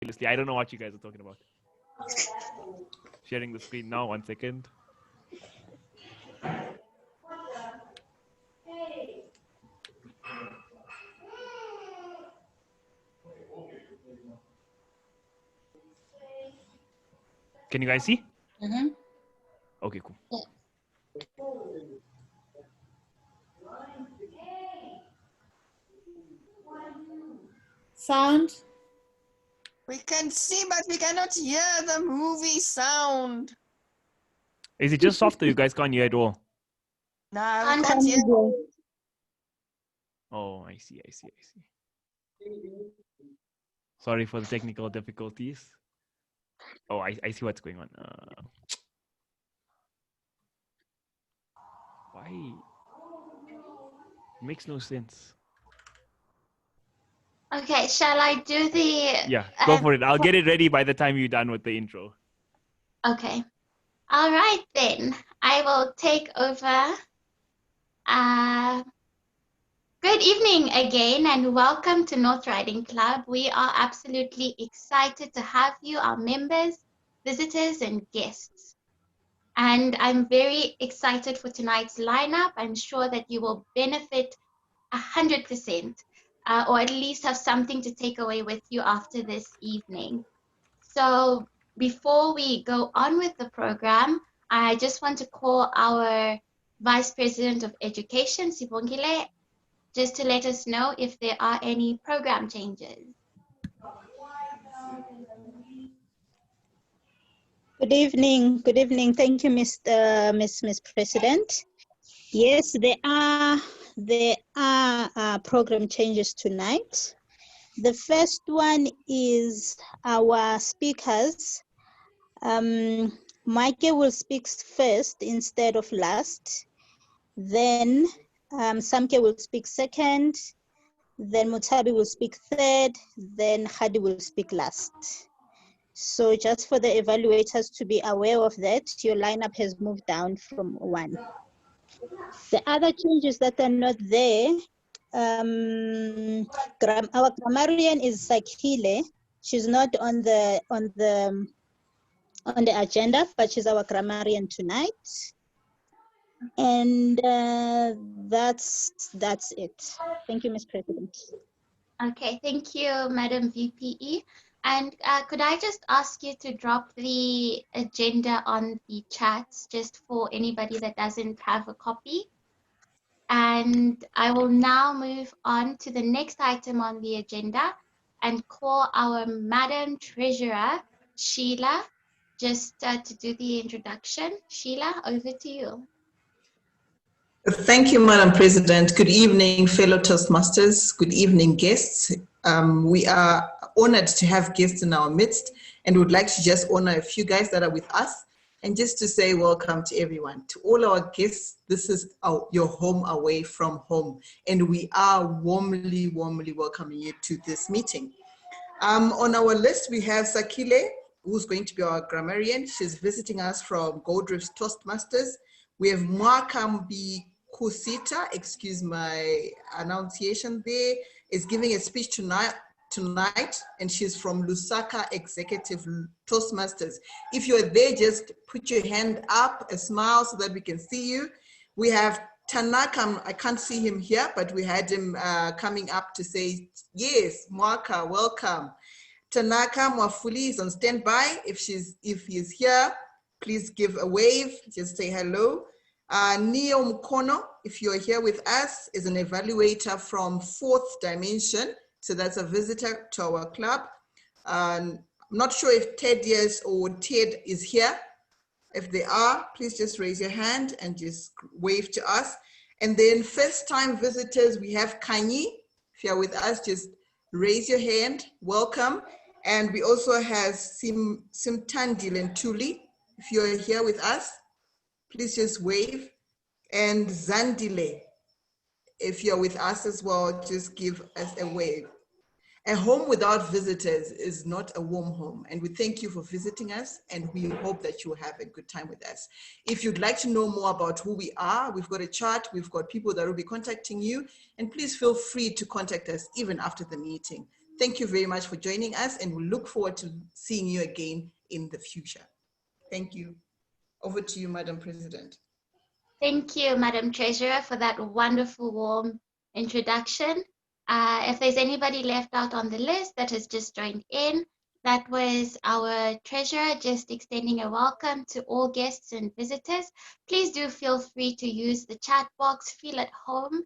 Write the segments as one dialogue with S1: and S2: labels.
S1: ridiculously. I don't know what you guys are talking about. Sharing the screen now. 1 second. Can you guys see?
S2: Mm-hmm.
S1: Okay, cool.
S2: Yeah. Sound?
S3: We can see, but we cannot hear the movie sound.
S1: Is it just soft or you guys can't hear at all?
S3: No, we can't hear.
S1: Oh, I see. Sorry for the technical difficulties. Oh, I see what's going on. Why? It makes no sense.
S4: Okay, shall I do the...
S1: Yeah, go for it. I'll get it ready by the time you're done with the intro.
S4: Okay. All right, then. I will take over. Good evening again, and welcome to Northriding Club. We are absolutely excited to have you, our members, visitors, and guests. And I'm very excited for tonight's lineup. I'm sure that you will benefit 100%, or at least have something to take away with you after this evening. So before we go on with the program, I just want to call our Vice President of Education, Sibongile, just to let us know if there are any program changes.
S5: Good evening. Good evening. Thank you, Miss President. Yes, there are program changes tonight. The first one is our speakers. Mike will speak first instead of last. Then Samke will speak second. Then Mutabi will speak third. Then Hadi will speak last. So just for the evaluators to be aware of that, your lineup has moved down from 1. The other changes that are not there, our grammarian is Sakile. She's not on the agenda, but she's our grammarian tonight. And that's it. Thank you, Ms. President.
S4: Okay, thank you, Madam VPE. And could I just ask you to drop the agenda on the chats just for anybody that doesn't have a copy? And I will now move on to the next item on the agenda and call our Madam Treasurer, Sheila, just to do the introduction. Sheila, over to you.
S6: Thank you, Madam President. Good evening, fellow Toastmasters. Good evening, guests. We are honored to have guests in our midst and would like to just honor a few guys that are with us and just to say welcome to everyone. To all our guests, this is your home away from home, and we are warmly welcoming you to this meeting. On our list, we have Sakile, who's going to be our grammarian. She's visiting us from Goldrift's Toastmasters. We have Mwakambi Kusita, excuse my enunciation there, is giving a speech tonight, and she's from Lusaka Executive Toastmasters. If you're there, just put your hand up, a smile so that we can see you. We have Tanaka, I can't see him here, but we had him coming up to say, yes, Mwaka, welcome. Tanaka Mwafuli is on standby. If he is here, please give a wave, just say hello. Neo Mukono, if you're here with us, is an evaluator from 4th Dimension. So that's a visitor to our club. I'm not sure if Thaddeus or Ted is here. If they are, please just raise your hand and just wave to us. And then first time visitors, we have Kanyi. If you're with us, just raise your hand, welcome. And we also have Simtandil and Tuli. If you're here with us, please just wave. And Zandile, if you're with us as well, just give us a wave. A home without visitors is not a warm home, and we thank you for visiting us, and we hope that you have a good time with us. If you'd like to know more about who we are, we've got a chart, we've got people that will be contacting you, and please feel free to contact us even after the meeting. Thank you very much for joining us, and we look forward to seeing you again in the future. Thank you. Over to you, Madam President.
S4: Thank you, Madam Treasurer, for that wonderful, warm introduction. If there's anybody left out on the list that has just joined in, that was our Treasurer just extending a welcome to all guests and visitors. Please do feel free to use the chat box. Feel at home.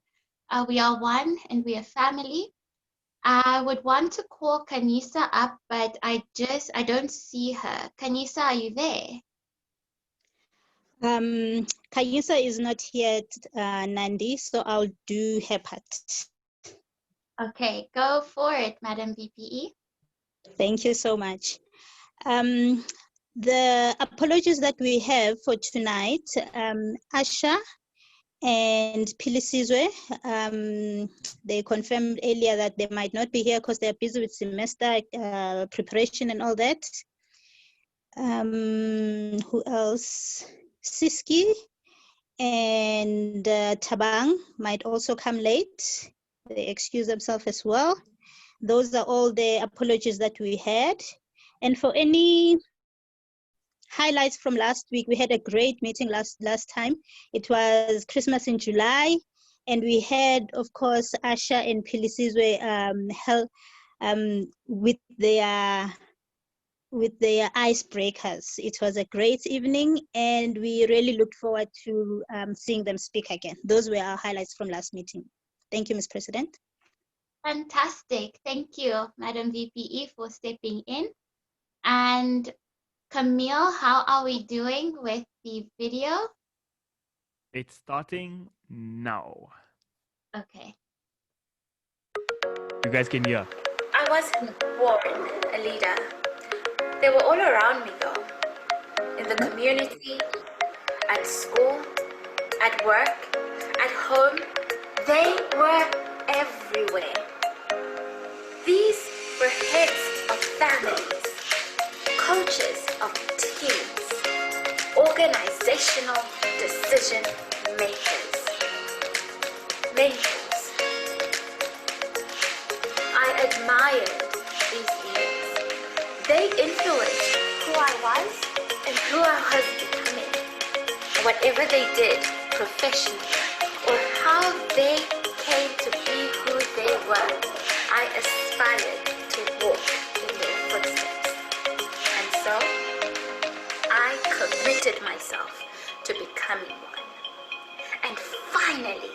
S4: We are one and we are family. I would want to call Kanisa up, but I don't see her. Kanisa, are you there?
S5: Kayusa is not here, Nandi, so I'll do her part.
S4: Okay, go for it, Madam VPE.
S5: Thank you so much. The apologies that we have for tonight, Asha and Pilisizwe, they confirmed earlier that they might not be here because they're busy with semester preparation and all that. Who else? Siski and Tabang might also come late. They excuse themselves as well. Those are all the apologies that we had. And for any highlights from last week, we had a great meeting last time. It was Christmas in July, and we had, of course, Asha and Pilisizwe with their icebreakers. It was a great evening, and we really looked forward to seeing them speak again. Those were our highlights from last meeting. Thank you, Ms. President.
S4: Fantastic. Thank you, Madam VPE, for stepping in. And Camille, how are we doing with the video?
S1: It's starting now.
S4: Okay.
S1: You guys can hear.
S2: I wasn't born a leader. They were all around me though. In the community, at school, at work, at home. They were everywhere. These were heads of families, coaches of teams, organizational decision makers, mentors. I admired these leaders. They influenced who I was and who I was becoming. Whatever they did professionally or how they came to be who they were, I aspired to walk in their footsteps. And so, I committed myself to becoming one. And finally,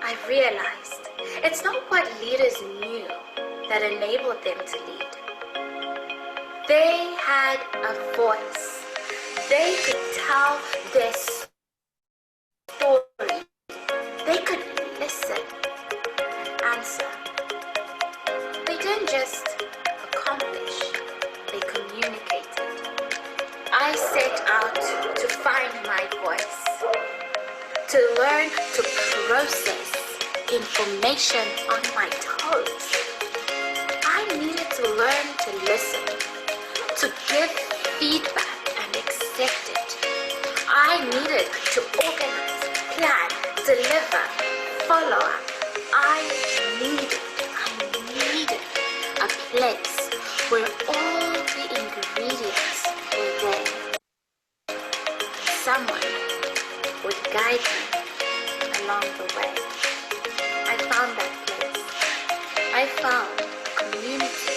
S2: I realized it's not what leaders knew that enabled them to lead. They had a voice. They could tell their story. They could listen and answer. They didn't just accomplish, they communicated. I set out to find my voice, to learn to process information on my toes. I needed to learn to listen, to give feedback and accept it. I needed to organize, plan, deliver, follow up. I needed a place where all the ingredients were there. Someone would guide me along the way. I found that place. I found a community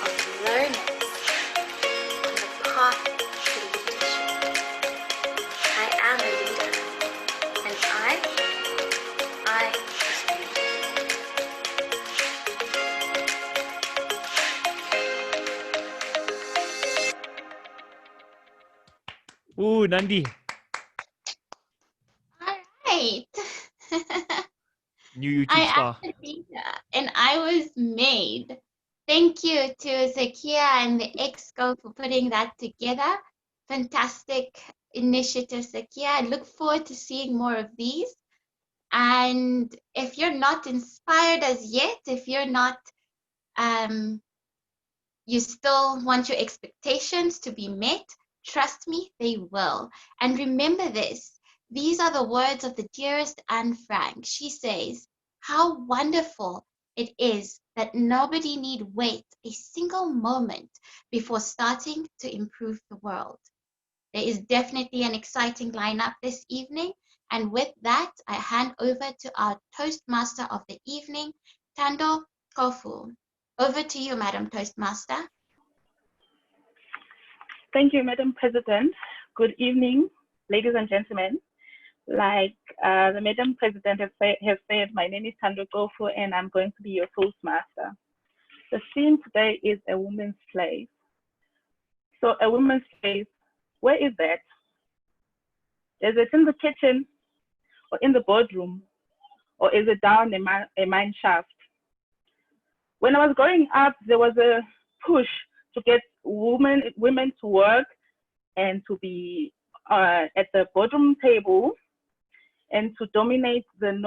S2: of learners on the path to leadership. I am a leader, and I was ready.
S1: Ooh, Nandi.
S4: All right.
S1: New YouTube
S4: I
S1: star.
S4: am a leader and I was made. Thank you to Zakia and the Exco for putting that together. Fantastic initiative, Zakia. I look forward to seeing more of these. And if you're not inspired as yet, if you're not, you still want your expectations to be met, trust me, they will. And remember this, these are the words of the dearest Anne Frank. She says, how wonderful it is that nobody need wait a single moment before starting to improve the world. There is definitely an exciting lineup this evening, and with that, I hand over to our Toastmaster of the evening, Tando Kofu. Over to you, Madam Toastmaster.
S7: Thank you, Madam President. Good evening, ladies and gentlemen. Like the Madam President has said, my name is Tando Kofu, and I'm going to be your Toastmaster. The theme today is a woman's place. So a woman's place, where is that? Is it in the kitchen or in the boardroom, or is it down a mine shaft? When I was growing up, there was a push to get women to work and to be at the boardroom table and to dominate the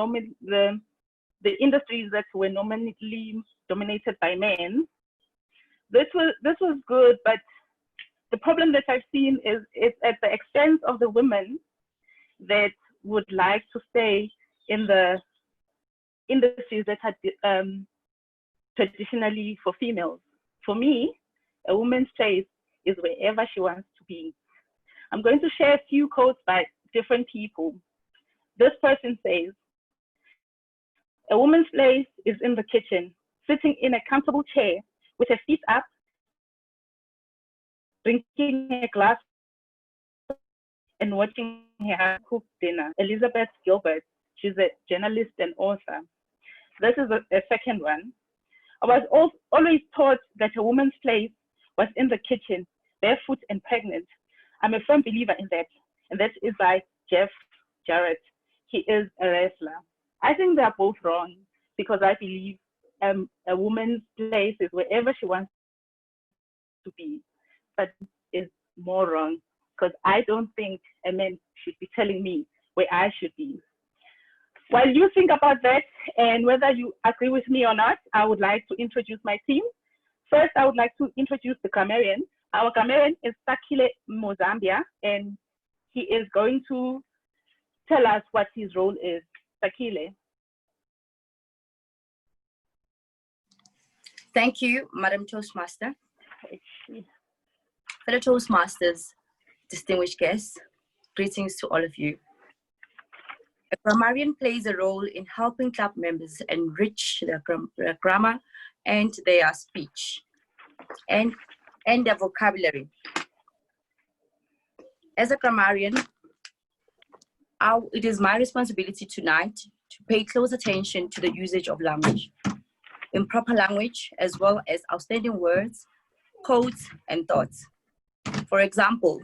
S7: industries that were nominally dominated by men. This was good, but the problem that I've seen is it's at the expense of the women that would like to stay in the industries that are traditionally for females. For me, a woman's place is wherever she wants to be. I'm going to share a few quotes by different people. This person says, a woman's place is in the kitchen, sitting in a comfortable chair with her feet up, drinking a glass and watching her husband cook dinner. Elizabeth Gilbert, she's a journalist and author. This is a second one. I was always taught that a woman's place was in the kitchen, barefoot and pregnant. I'm a firm believer in that, and that is by Jeff Jarrett. He is a wrestler. I think they are both wrong, because I believe a woman's place is wherever she wants to be, but is more wrong, because I don't think a man should be telling me where I should be. While you think about that, and whether you agree with me or not, I would like to introduce my team. First, I would like to introduce the grammarian. Our grammarian is Sakile Mozambia, and he is going to tell us what his role is. Sakile.
S8: Thank you, Madam Toastmaster. Fellow Toastmasters, distinguished guests, greetings to all of you. A grammarian plays a role in helping club members enrich their grammar and their speech and their vocabulary. As a grammarian, it is my responsibility tonight to pay close attention to the usage of language, improper language, as well as outstanding words, codes, and thoughts. For example,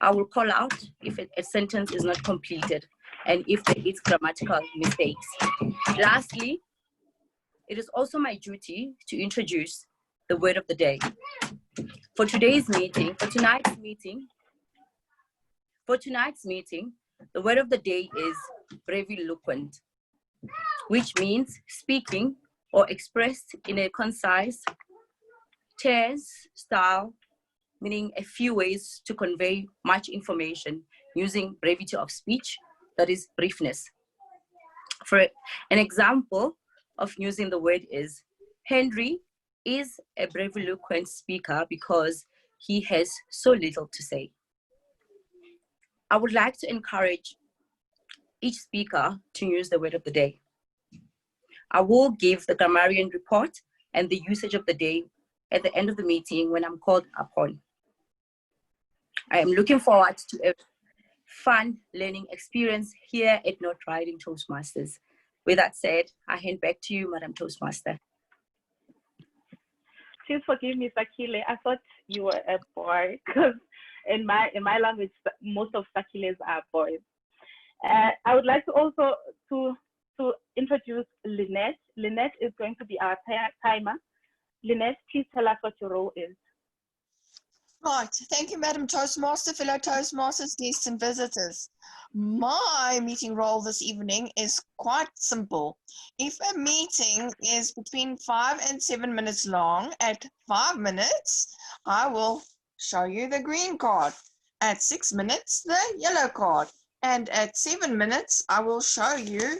S8: I will call out if a sentence is not completed and if there is grammatical mistakes. Lastly, it is also my duty to introduce the word of the day. For tonight's meeting, the word of the day is breviloquent, which means speaking or expressed in a concise, terse style, meaning a few ways to convey much information using brevity of speech, that is briefness. For an example of using the word is, Henry is a breviloquent speaker because he has so little to say. I would like to encourage each speaker to use the word of the day. I will give the grammarian report and the usage of the day at the end of the meeting when I'm called upon. I am looking forward to a fun learning experience here at Northriding Toastmasters. With that said, I hand back to you, Madam Toastmaster.
S7: Please forgive me, Sakile. I thought you were a boy, because in my language, most of Sakiles are boys. I would like to also to introduce Lynette. Lynette is going to be our timer. Lynette, please tell us what your role is.
S3: Right, thank you, Madam Toastmaster, fellow Toastmasters, guests and visitors. My meeting role this evening is quite simple. If a meeting is between 5 and 7 minutes long, at 5 minutes, I will show you the green card. At 6 minutes, the yellow card. And at 7 minutes, I will show you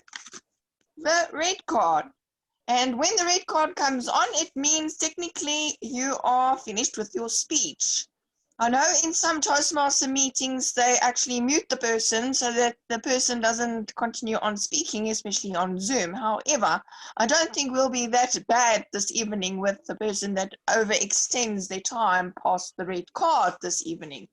S3: the red card. And when the red card comes on, it means technically you are finished with your speech. I know in some Toastmaster meetings, they actually mute the person so that the person doesn't continue on speaking, especially on Zoom. However, I don't think we'll be that bad this evening with the person that overextends their time past the red card this evening.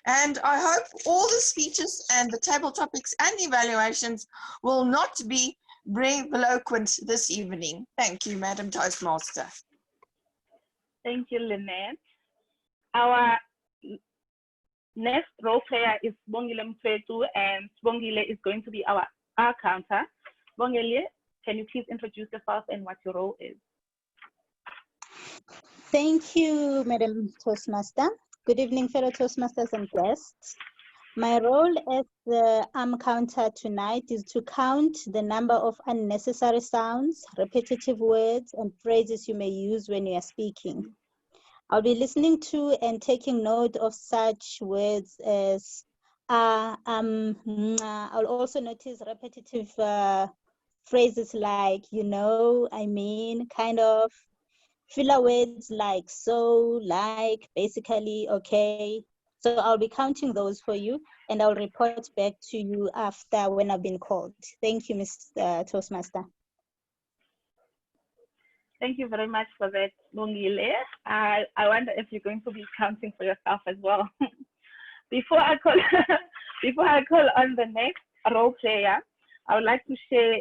S3: And I hope all the speeches and the table topics and evaluations will not be breviloquent this evening. Thank you, Madam Toastmaster.
S7: Thank you, Lynette. Our next role player is Bongile Mfetu, and Bongile is going to be our counter. Bongile, can you please introduce yourself and what your role is?
S5: Thank you, Madam Toastmaster. Good evening, fellow Toastmasters and guests. My role as the arm counter tonight is to count the number of unnecessary sounds, repetitive words, and phrases you may use when you are speaking. I'll be listening to and taking note of such words as I'll also notice repetitive phrases like, you know, I mean, kind of. Filler words like so, like, basically, okay. So I'll be counting those for you and I'll report back to you after when I've been called. Thank you, Mr. Toastmaster.
S7: Thank you very much for that, Bongile. I wonder if you're going to be counting for yourself as well. Before I call on the next role player, I would like to share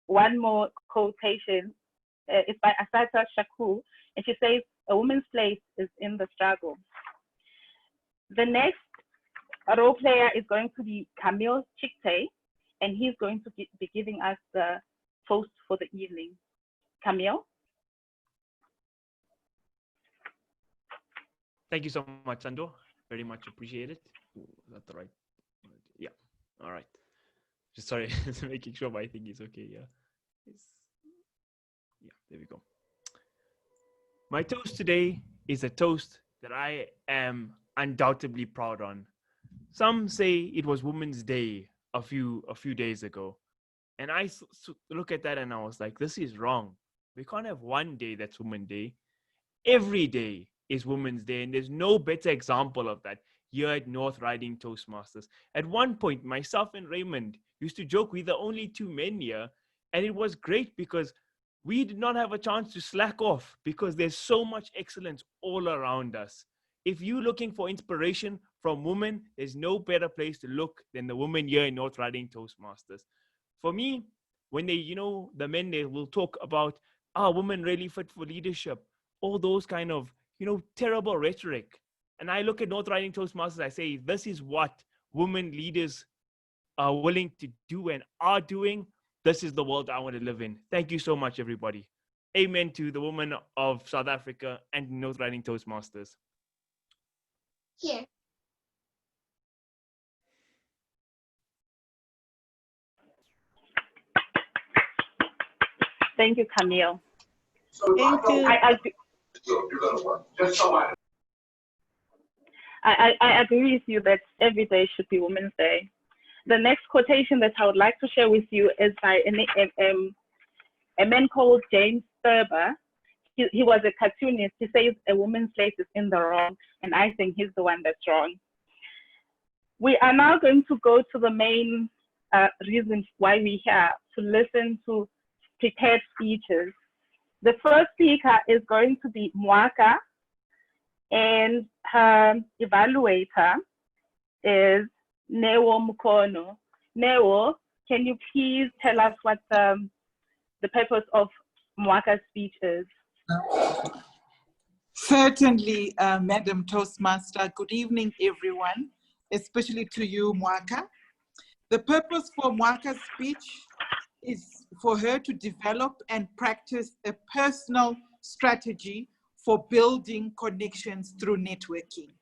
S7: one more quotation. It's by Asata Shaku, and she says, "A woman's place is in the struggle." The next role player is going to be Camille Chikte, and he's going to be giving us the toast for the evening. Camille?
S1: Thank you so much, Sando. Very much appreciated. Ooh, is that the right? Yeah. All right. Just sorry, making sure my thing is okay. Yeah. Yeah, there we go. My toast today is a toast that I am undoubtedly proud on. Some say it was Women's Day a few days ago. And I look at that and I was like, this is wrong. We can't have one day that's Women's Day. Every day is Women's Day, and there's no better example of that here at Northriding Toastmasters. At one point, myself and Raymond used to joke we're the only two men here, and it was great because we did not have a chance to slack off because there's so much excellence all around us. If you're looking for inspiration from women, there's no better place to look than the women here in Northriding Toastmasters. For me, when they, the men, they will talk about, are women really fit for leadership? All those kind of, terrible rhetoric. And I look at Northriding Toastmasters, I say, this is what women leaders are willing to do and are doing. This is the world I want to live in. Thank you so much, everybody. Amen to the women of South Africa and Northriding Toastmasters.
S4: Here.
S7: Thank you, Camille.
S5: Thank you.
S7: I agree with you that every day should be Women's Day. The next quotation that I would like to share with you is by a man called James Thurber. He was a cartoonist. He says a woman's place is in the wrong, and I think he's the one that's wrong. We are now going to go to the main reasons why we're here, to listen to prepared speeches. The first speaker is going to be Mwaka, and her evaluator is Newo Mukono. Newo, can you please tell us what the purpose of Mwaka's speech is?
S9: Certainly, Madam Toastmaster. Good evening, everyone, especially to you, Mwaka. The purpose for Mwaka's speech is for her to develop and practice a personal strategy for building connections through networking.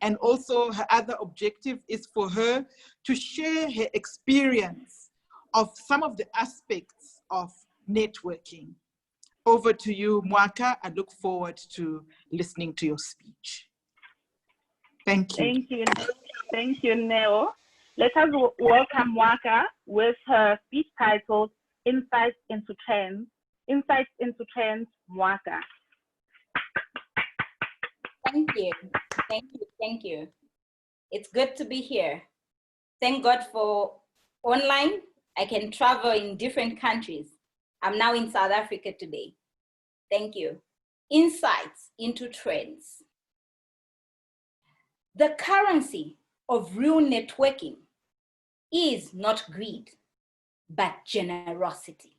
S9: And also her other objective is for her to share her experience of some of the aspects of networking. Over to you, Mwaka. I look forward to listening to your speech. Thank you.
S7: Thank you. Thank you, Neo. Let us welcome Mwaka with her speech titled Insights into Trends Insights into Trends, Mwaka.
S10: Thank you. Thank you. Thank you. It's good to be here. Thank God for online. I can travel in different countries. I'm now in South Africa today. Thank you. Insights into trends. The currency of real networking is not greed, but generosity.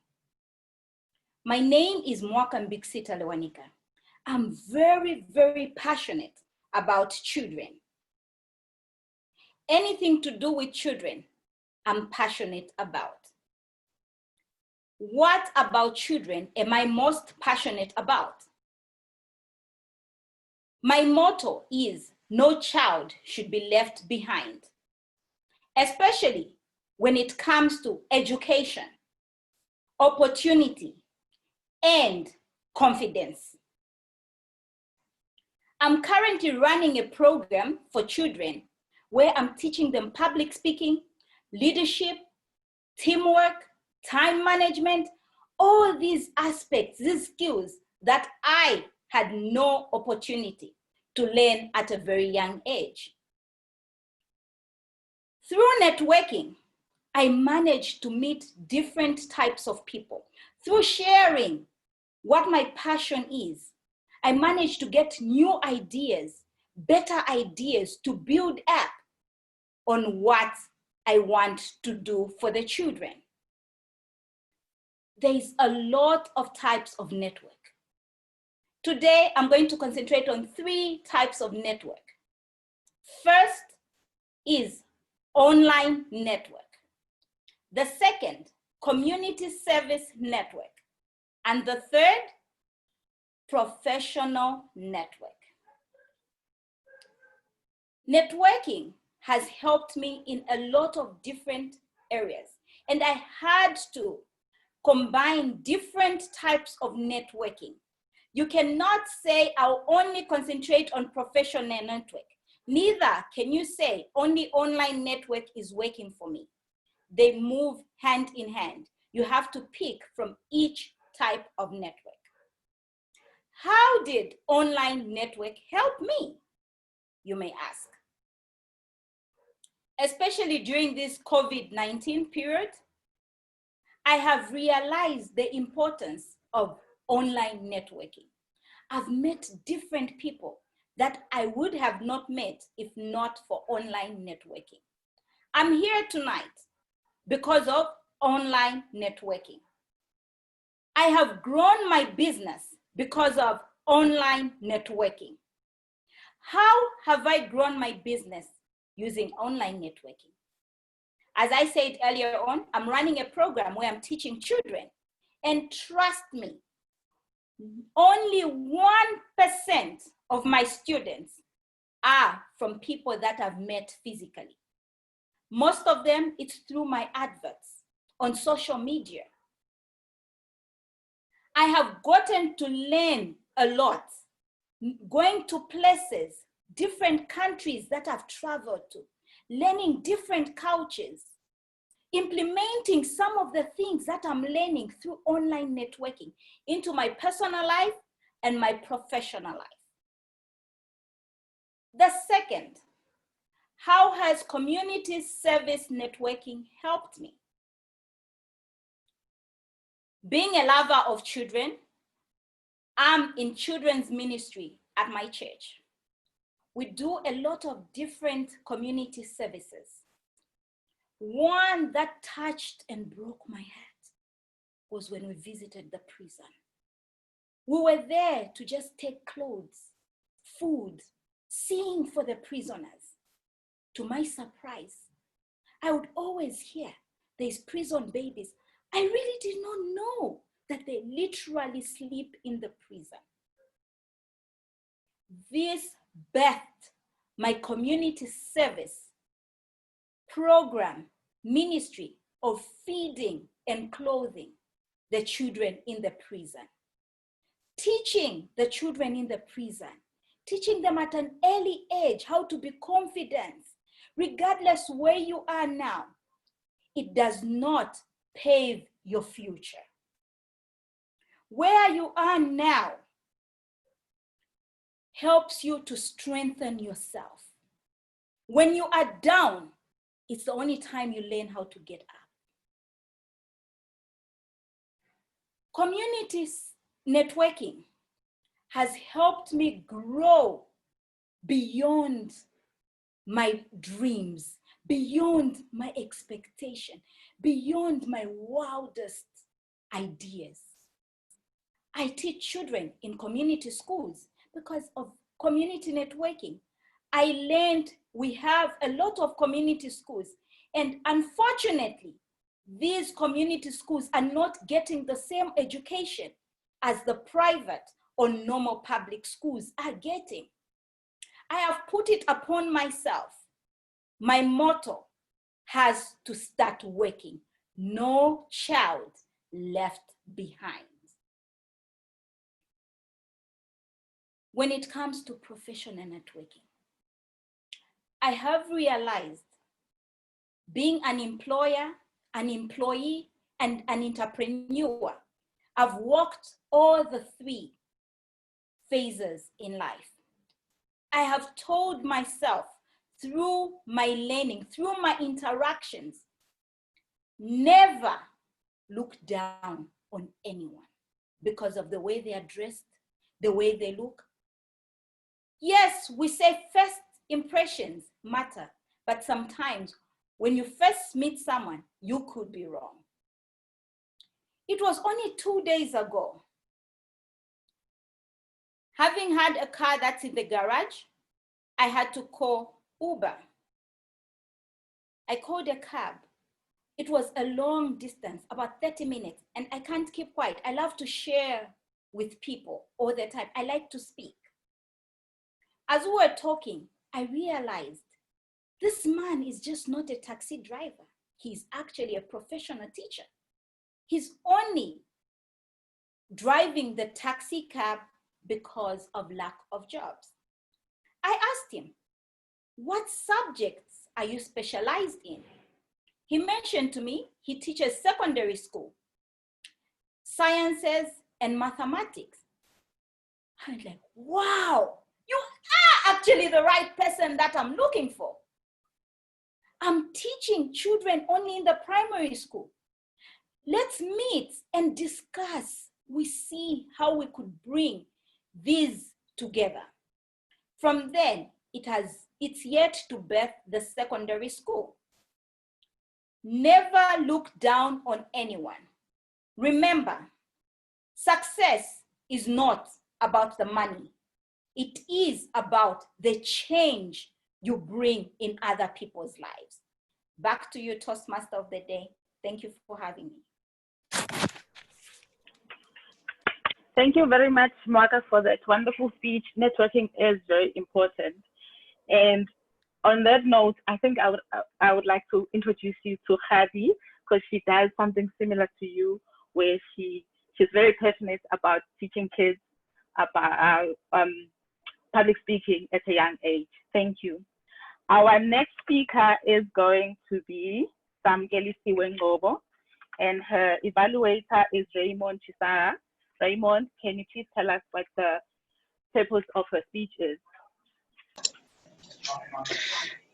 S10: My name is Mwaka Mbixita Lewanika. I'm very, very passionate about children. Anything to do with children, I'm passionate about. What about children am I most passionate about? My motto is no child should be left behind, especially when it comes to education, opportunity, and confidence. I'm currently running a program for children where I'm teaching them public speaking, leadership, teamwork, time management, all these aspects, these skills that I had no opportunity to learn at a very young age. Through networking, I managed to meet different types of people. Through sharing what my passion is, I managed to get new ideas, better ideas to build up on what I want to do for the children. There's a lot of types of network. Today, I'm going to concentrate on 3 types of network. First is online network. The second, community service network. And the third, professional network. Networking has helped me in a lot of different areas, and I had to combine different types of networking. You cannot say I'll only concentrate on professional network. Neither can you say only online network is working for me. They move hand in hand. You have to pick from each type of network. How did online network help me? You may ask. Especially during this COVID-19 period, I have realized the importance of online networking. I've met different people that I would have not met if not for online networking. I'm here tonight because of online networking. I have grown my business because of online networking. How have I grown my business using online networking? As I said earlier on, I'm running a program where I'm teaching children. And trust me, only 1% of my students are from people that I've met physically. Most of them, it's through my adverts on social media. I have gotten to learn a lot, going to places, different countries that I've traveled to, learning different cultures, implementing some of the things that I'm learning through online networking into my personal life and my professional life. The second, how has community service networking helped me? Being a lover of children, I'm in children's ministry at my church. We do a lot of different community services. One that touched and broke my heart was when we visited the prison. We were there to just take clothes, food, sing for the prisoners. To my surprise, I would always hear there's prison babies. I really did not know that they literally sleep in the prison. This birthed my community service program, ministry of feeding and clothing the children in the prison. Teaching the children in the prison, teaching them at an early age how to be confident, regardless where you are now. It does not pave your future. Where you are now helps you to strengthen yourself. When you are down, it's the only time you learn how to get up. Community networking has helped me grow beyond my dreams, beyond my expectation, beyond my wildest ideas. I teach children in community schools because of community networking. I learned we have a lot of community schools, and unfortunately, these community schools are not getting the same education as the private or normal public schools are getting. I have put it upon myself. My motto has to start working. No child left behind. When it comes to professional networking, I have realized being an employer, an employee, and an entrepreneur, I've walked all the three phases in life. I have told myself through my learning, through my interactions, never look down on anyone because of the way they are dressed, the way they look. Yes, we say first impressions matter, but sometimes when you first meet someone, you could be wrong. It was only 2 days ago. Having had a car that's in the garage, I had to call Uber. I called a cab. It was a long distance, about 30 minutes, and I can't keep quiet. I love to share with people all the time. I like to speak. As we were talking, I realized this man is just not a taxi driver. He's actually a professional teacher. He's only driving the taxi cab because of lack of jobs. I asked him, what subjects are you specialized in? He mentioned to me he teaches secondary school, sciences, and mathematics. I was like, wow, you are actually the right person that I'm looking for. I'm teaching children only in the primary school. Let's meet and discuss. We see how we could bring these together. From then, it's yet to birth the secondary school. Never look down on anyone. Remember, success is not about the money. It is about the change you bring in other people's lives. Back to you, Toastmaster of the Day. Thank you for having me.
S7: Thank you very much, Mwaka, for that wonderful speech. Networking is very important. And on that note, I think I would like to introduce you to Khadi, because she does something similar to you, where she's very passionate about teaching kids about public speaking at a young age. Thank you. Our next speaker is going to be Samkeli Siwengobo, and her evaluator is Raymond Chisara. Raymond, can you please tell us what the purpose of her speech is?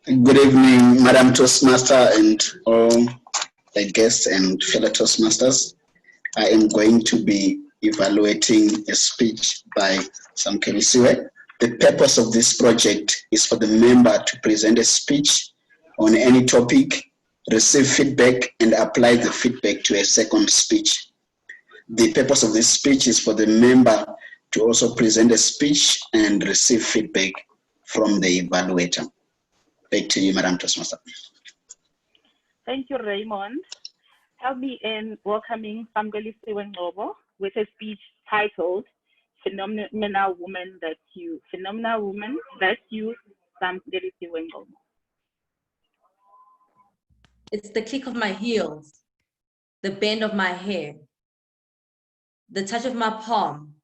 S11: Good evening, Madam Toastmaster and all the guests and fellow Toastmasters. I am going to be evaluating a speech by Samkeli Siwe. The purpose of this project is for the member to present a speech on any topic, receive feedback, and apply the feedback to a second speech. The purpose of this speech is for the member to also present a speech and receive feedback from the evaluator. Back to you, Madam Toastmaster.
S7: Thank you, Raymond. Help me in welcoming Samkeli Siwengobo with a speech titled Phenomenal Woman That's You. Phenomenal Woman That's You, Samkeli Siwengobo.
S12: It's the click of my heels, the bend of my hair, the touch of my palm,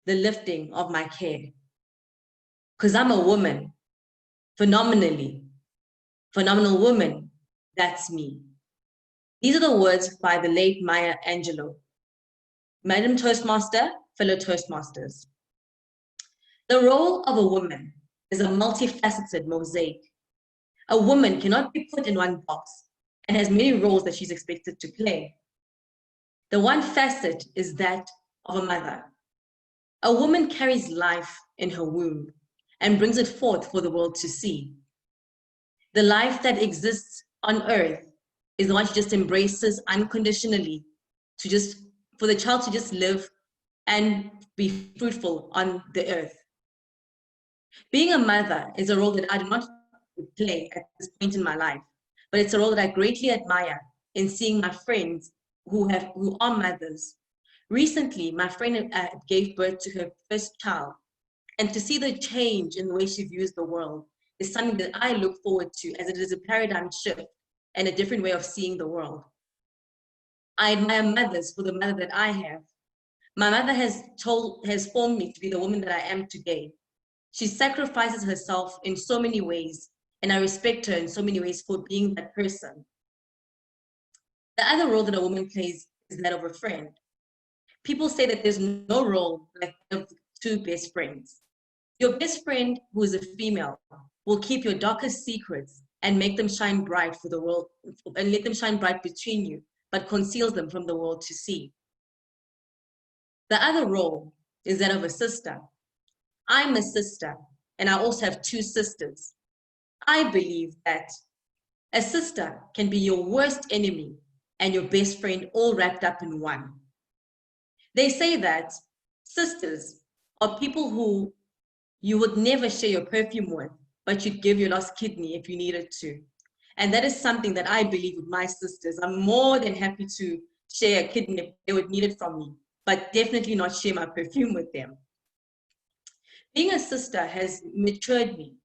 S12: the lifting of my care. Because I'm a woman, phenomenal woman, that's me. These are the words by the late Maya Angelou. Madam Toastmaster, fellow Toastmasters. The role of a woman is a multifaceted mosaic. A woman cannot be put in one box and has many roles that she's expected to play. The one facet is that of a mother. A woman carries life in her womb and brings it forth for the world to see. The life that exists on earth is the one she just embraces unconditionally, for the child to just live and be fruitful on the earth. Being a mother is a role that I do not play at this point in my life, but it's a role that I greatly admire in seeing my friends who are mothers. Recently, my friend gave birth to her first child, and to see the change in the way she views the world is something that I look forward to, as it is a paradigm shift and a different way of seeing the world. I admire mothers for the mother that I have. My mother has formed me to be the woman that I am today. She sacrifices herself in so many ways, and I respect her in so many ways for being that person. The other role that a woman plays is that of a friend. People say that there's no role like the two best friends. Your best friend, who is a female, will keep your darkest secrets and make them shine bright for the world, and let them shine bright between you, but conceals them from the world to see. The other role is that of a sister. I'm a sister, and I also have two sisters. I believe that a sister can be your worst enemy and your best friend all wrapped up in one. They say that sisters are people who you would never share your perfume with, but you'd give your lost kidney if you needed to. And that is something that I believe with my sisters. I'm more than happy to share a kidney if they would need it from me, but definitely not share my perfume with them. Being a sister has matured me.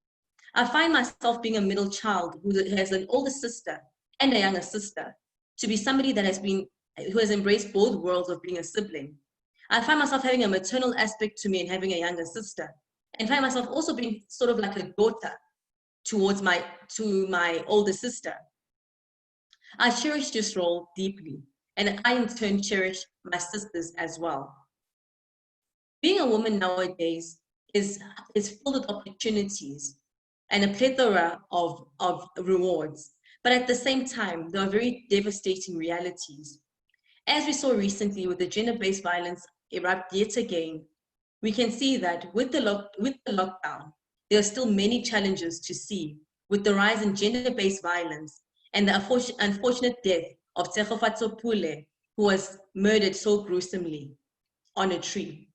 S12: I find myself being a middle child who has an older sister and a younger sister, to be somebody that who has embraced both worlds of being a sibling. I find myself having a maternal aspect to me and having a younger sister, and find myself also being sort of like a daughter to my older sister. I cherish this role deeply, and I in turn cherish my sisters as well. Being a woman nowadays is filled with opportunities and a plethora of rewards, but at the same time, there are very devastating realities. As we saw recently with the gender-based violence erupt yet again, we can see that with the lockdown, there are still many challenges to see with the rise in gender-based violence and the unfortunate death of Tshegofatso Pule, who was murdered so gruesomely on a tree.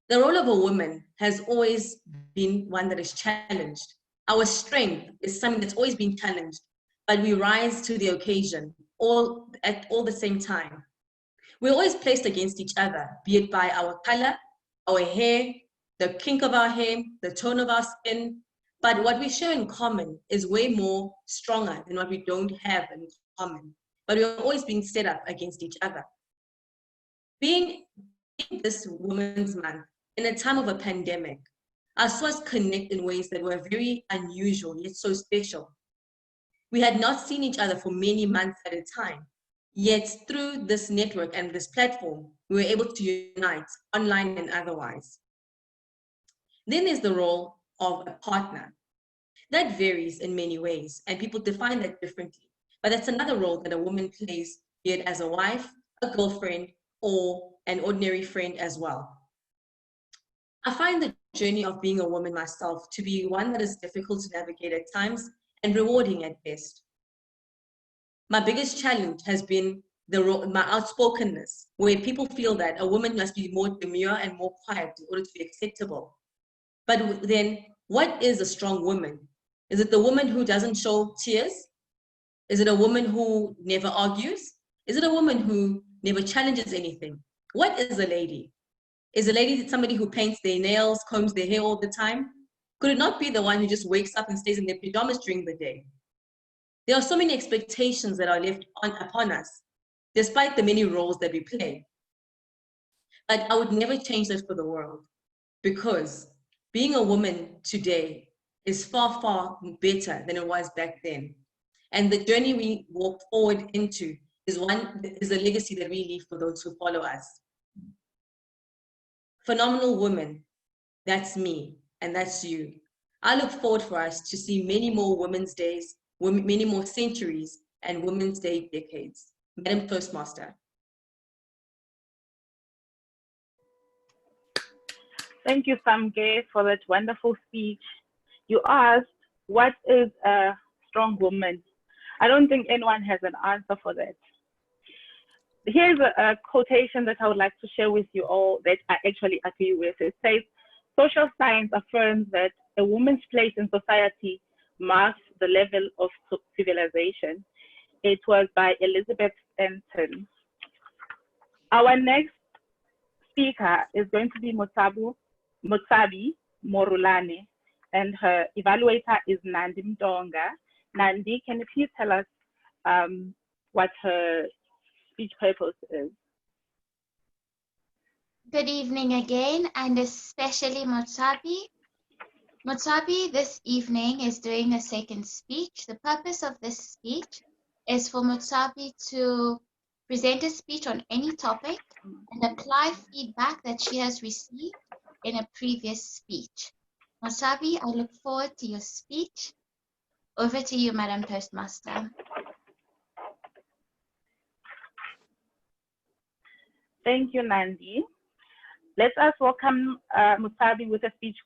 S12: The role of a woman has always been one that is challenged. Our strength is something that's always been challenged, but we rise to the occasion at all the same time. We're always placed against each other, be it by our color, our hair, the kink of our hair, the tone of our skin. But what we share in common is way more stronger than what we don't have in common. But we're always being set up against each other. Being this Women's Month in a time of a pandemic, I saw us connect in ways that were very unusual, yet so special. We had not seen each other for many months at a time. Yet through this network and this platform, we were able to unite online and otherwise. Then there's the role of a partner. That varies in many ways, and people define that differently. But that's another role that a woman plays, be it as a wife, a girlfriend, or an ordinary friend as well. I find the journey of being a woman myself to be one that is difficult to navigate at times and rewarding at best. My biggest challenge has been my outspokenness, where people feel that a woman must be more demure and more quiet in order to be acceptable. But then, what is a strong woman? Is it the woman who doesn't show tears? Is it a woman who never argues? Is it a woman who never challenges anything? What is a lady? Is a lady somebody who paints their nails, combs their hair all the time? Could it not be the one who just wakes up and stays in their pajamas during the day? There are so many expectations that are left upon us, despite the many roles that we play. But I would never change that for the world, because being a woman today is far, far better than it was back then. And the journey we walk forward into is a legacy that we leave for those who follow us. Phenomenal woman, that's me, and that's you. I look forward for us to see many more Women's Days, many more centuries, and Women's Day decades. Madam Toastmaster.
S7: Thank you, Samke, for that wonderful speech. You asked, what is a strong woman? I don't think anyone has an answer for that. Here's a quotation that I would like to share with you all that I actually agree with. It says, social science affirms that a woman's place in society marks the level of civilization. It was by Elizabeth Stanton. Our next speaker is going to be Motsabi Morulane, and her evaluator is Nandi Mdonga. Nandi, can you please tell us what her speech purpose is?
S4: Good evening again, and especially Motsabi. Motsabi this evening is doing a second speech. The purpose of this speech is for Motsabi to present a speech on any topic and apply feedback that she has received in a previous speech. Motsabi, I look forward to your speech. Over to you, Madam Toastmaster.
S7: Thank you, Nandi. Let us welcome Motsabi with a speech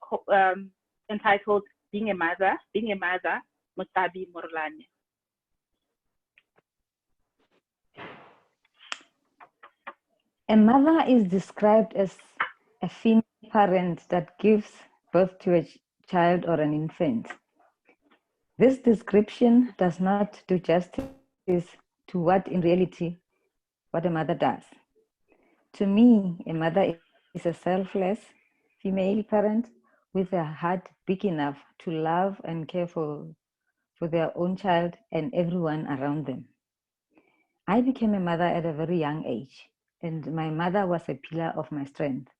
S7: entitled Being a Mother, Motsabi Morulane.
S13: A mother is described as a female parent that gives birth to a child or an infant. This description does not do justice to what in reality what a mother does. To me, a mother is a selfless female parent with a heart big enough to love and care for their own child and everyone around them. I became a mother at a very young age, and my mother was a pillar of my strength.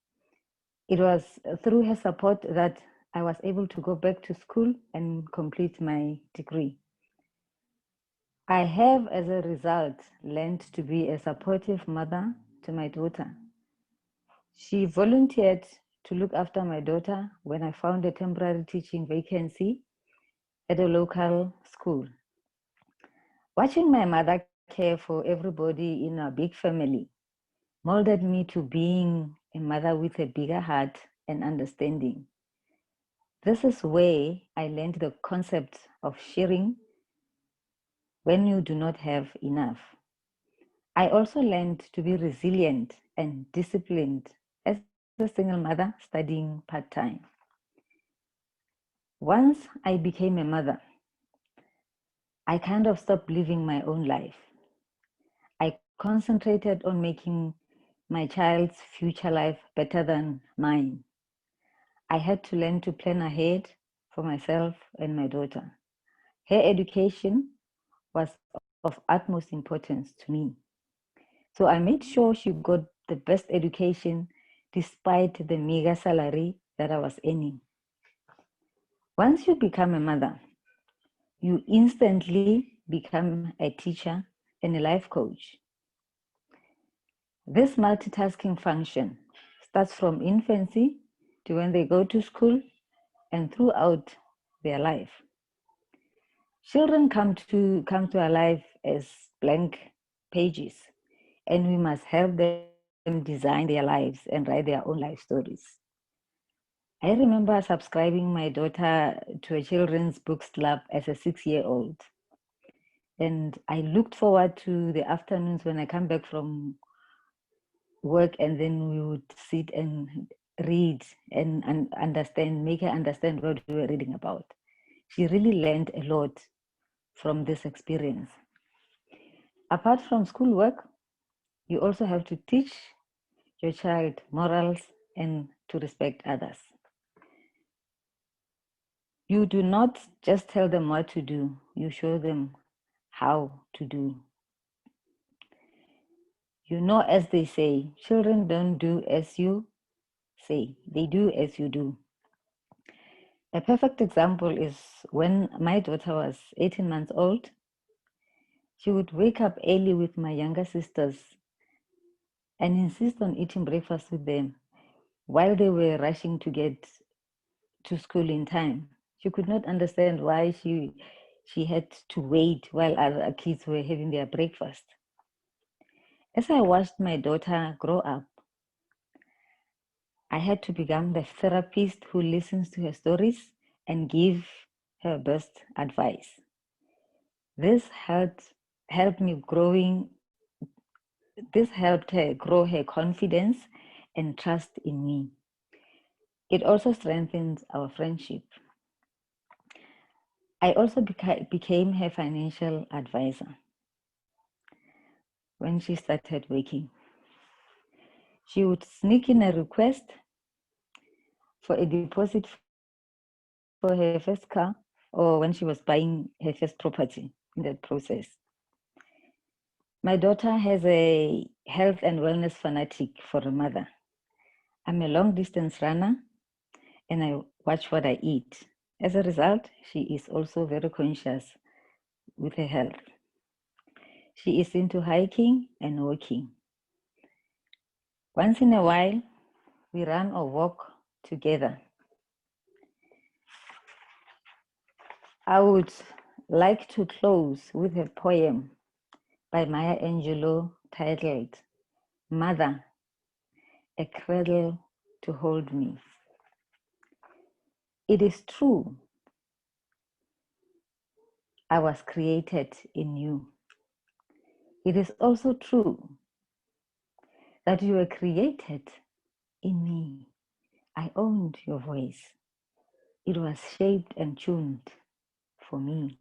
S13: It was through her support that I was able to go back to school and complete my degree. I have, as a result, learned to be a supportive mother to my daughter. She volunteered to look after my daughter when I found a temporary teaching vacancy at a local school. Watching my mother care for everybody in our big family molded me to being a mother with a bigger heart and understanding. This is where I learned the concept of sharing when you do not have enough. I also learned to be resilient and disciplined as a single mother studying part-time. Once I became a mother, I kind of stopped living my own life. I concentrated on making my child's future life better than mine. I had to learn to plan ahead for myself and my daughter. Her education was of utmost importance to me. So I made sure she got the best education despite the meager salary that I was earning. Once you become a mother, you instantly become a teacher and a life coach. This multitasking function starts from infancy to when they go to school and throughout their life. Children come to our life as blank pages, and we must help them design their lives and write their own life stories. I remember subscribing my daughter to a children's books club as a 6-year-old. And I looked forward to the afternoons when I come back from work, and then we would sit and read and understand, make her understand what we were reading about. She really learned a lot from this experience. Apart from schoolwork, you also have to teach your child morals and to respect others. You do not just tell them what to do, you show them how to do. You know, as they say, children don't do as you say, they do as you do. A perfect example is when my daughter was 18 months old. She would wake up early with my younger sisters and insist on eating breakfast with them while they were rushing to get to school in time. She could not understand why she had to wait while other kids were having their breakfast. As I watched my daughter grow up, I had to become the therapist who listens to her stories and give her best advice. This helped her grow her confidence and trust in me. It also strengthened our friendship. I also became her financial advisor when she started working. She would sneak in a request for a deposit for her first car or when she was buying her first property in that process. My daughter has a health and wellness fanatic for a mother. I'm a long distance runner and I watch what I eat. As a result, she is also very conscious with her health. She is into hiking and walking. Once in a while, we run or walk together. I would like to close with a poem by Maya Angelou titled, Mother, a Cradle to Hold Me. It is true, I was created in you. It is also true that you were created in me. I owned your voice. It was shaped and tuned for me.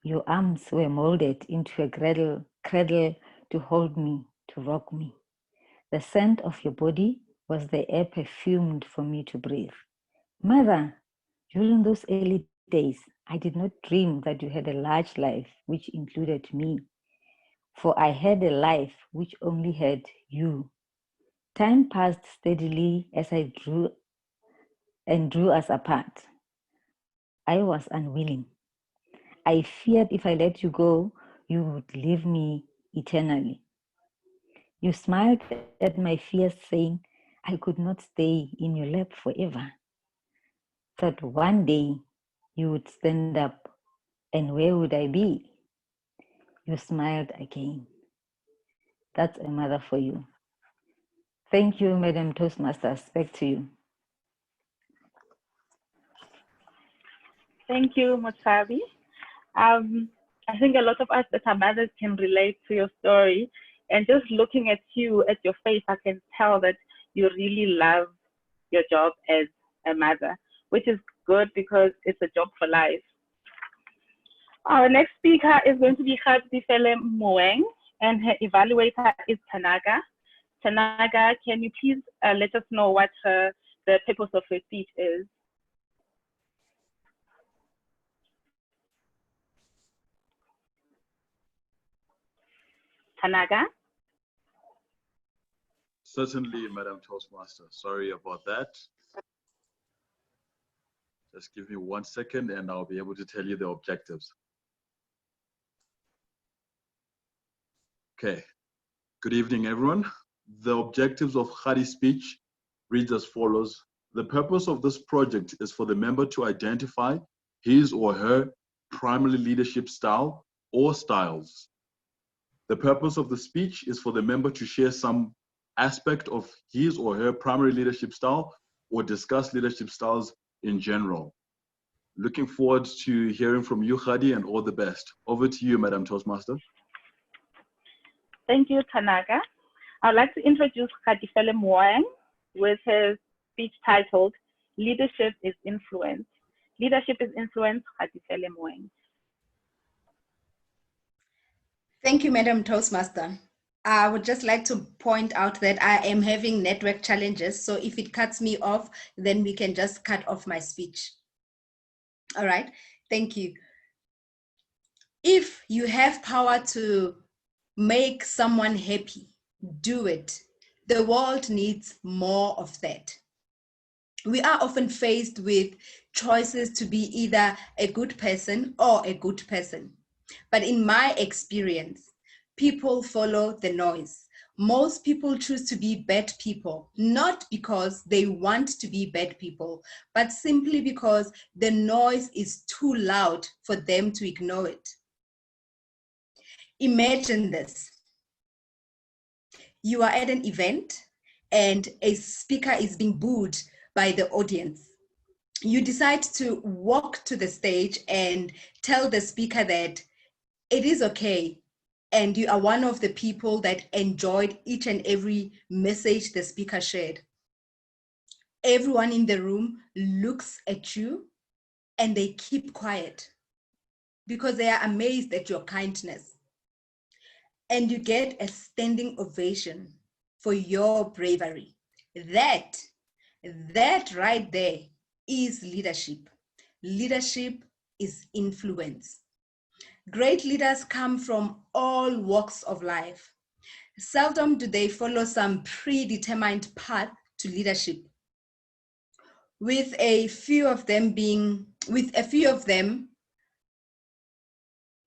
S13: Your arms were molded into a cradle to hold me, to rock me. The scent of your body was the air perfumed for me to breathe. Mother, during those early days, I did not dream that you had a large life which included me, for I had a life which only had you. Time passed steadily as I drew us apart. I was unwilling. I feared if I let you go, you would leave me eternally. You smiled at my fears, saying, I could not stay in your lap forever. That one day you would stand up, and where would I be? You smiled again. That's a mother for you. Thank you, Madam Toastmasters. Back to you.
S7: Thank you, Mutabi. I think a lot of us that are mothers can relate to your story. And just looking at you, at your face, I can tell that you really love your job as a mother, which is good because it's a job for life. Our next speaker is going to be Khadifele Moeng, and her evaluator is Tanaga. Tanaga, can you please let us know what the purpose of her speech is? Tanaga?
S14: Certainly, Madam Toastmaster. Sorry about that. Just give me 1 second and I'll be able to tell you the objectives. Okay. Good evening, everyone. The objectives of Khadi's speech reads as follows. The purpose of this project is for the member to identify his or her primary leadership style or styles. The purpose of the speech is for the member to share some aspect of his or her primary leadership style or discuss leadership styles in general. Looking forward to hearing from you, Khadi, and all the best. Over to you, Madam Toastmaster.
S7: Thank you, Tanaga. I'd like to introduce Khadifele Moeng with his speech titled, Leadership is Influence. Leadership is Influence, Khadifele Moeng.
S15: Thank you, Madam Toastmaster. I would just like to point out that I am having network challenges, so if it cuts me off, then we can just cut off my speech. All right, thank you. If you have power to make someone happy, do it. The world needs more of that. We are often faced with choices to be either a good person or a good person. But in my experience, people follow the noise. Most people choose to be bad people, not because they want to be bad people, but simply because the noise is too loud for them to ignore it. Imagine this. You are at an event and a speaker is being booed by the audience. You decide to walk to the stage and tell the speaker that it is okay, and you are one of the people that enjoyed each and every message the speaker shared. Everyone in the room looks at you and they keep quiet because they are amazed at your kindness. And you get a standing ovation for your bravery. That right there is leadership. Leadership is influence. Great leaders come from all walks of life. Seldom do they follow some predetermined path to leadership. With a few of them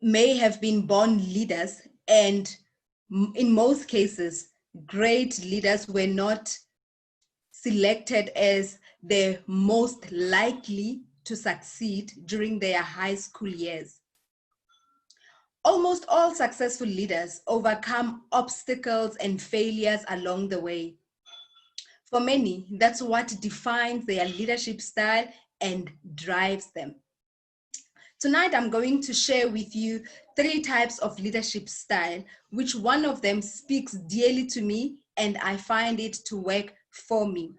S15: may have been born leaders, and in most cases, great leaders were not selected as the most likely to succeed during their high school years. Almost all successful leaders overcome obstacles and failures along the way. For many, that's what defines their leadership style and drives them. Tonight, I'm going to share with you 3 types of leadership style, which one of them speaks dearly to me and I find it to work for me.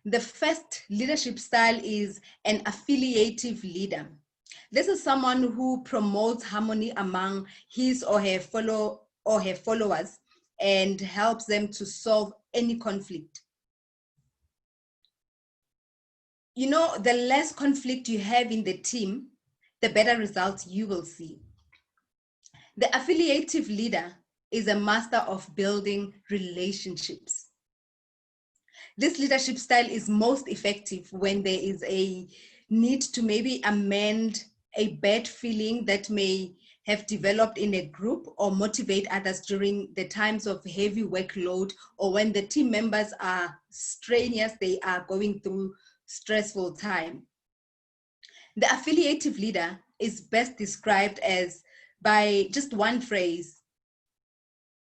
S15: The first leadership style is an affiliative leader. This is someone who promotes harmony among his or her followers and helps them to solve any conflict. You know, the less conflict you have in the team, the better results you will see. The affiliative leader is a master of building relationships. This leadership style is most effective when there is a need to maybe amend a bad feeling that may have developed in a group, or motivate others during the times of heavy workload, or when the team members are strenuous, they are going through stressful time. The affiliative leader is best described as by just one phrase: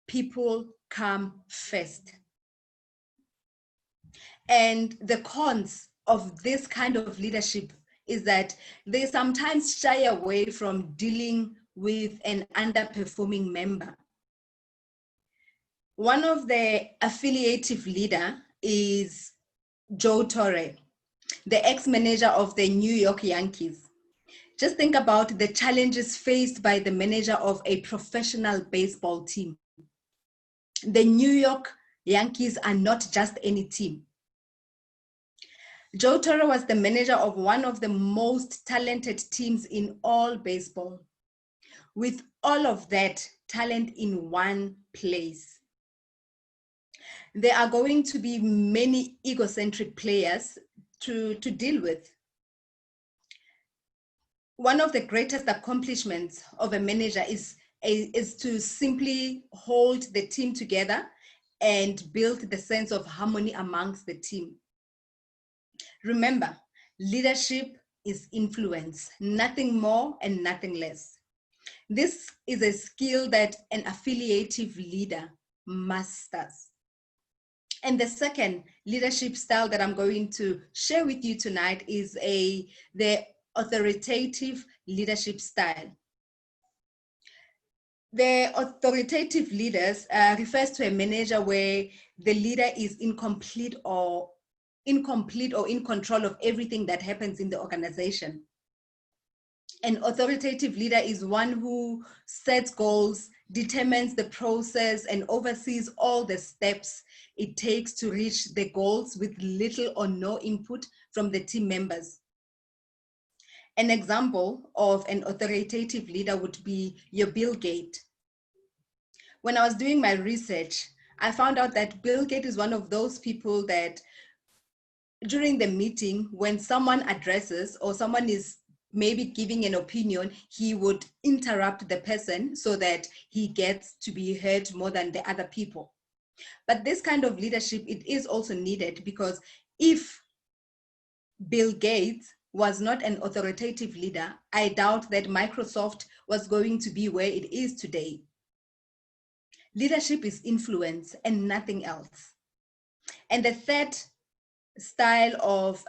S15: people come first. And the cons of this kind of leadership is that they sometimes shy away from dealing with an underperforming member. One of the affiliative leader is Joe Torre, the ex-manager of the New York Yankees. Just think about the challenges faced by the manager of a professional baseball team. The New York Yankees are not just any team. Joe Torre was the manager of one of the most talented teams in all baseball. With all of that talent in one place, there are going to be many egocentric players to deal with. One of the greatest accomplishments of a manager is to simply hold the team together and build the sense of harmony amongst the team. Remember, leadership is influence, nothing more and nothing less. This is a skill that an affiliative leader masters. And the second leadership style that I'm going to share with you tonight is the authoritative leadership style. The authoritative leaders refers to a manager where the leader is incomplete or in control of everything that happens in the organization. An authoritative leader is one who sets goals, determines the process, and oversees all the steps it takes to reach the goals with little or no input from the team members. An example of an authoritative leader would be your Bill Gates. When I was doing my research, I found out that Bill Gates is one of those people that during the meeting, when someone addresses or someone is maybe giving an opinion, he would interrupt the person so that he gets to be heard more than the other people. But this kind of leadership, it is also needed, because if Bill Gates was not an authoritative leader, I doubt that Microsoft was going to be where it is today. Leadership is influence and nothing else. And the third style of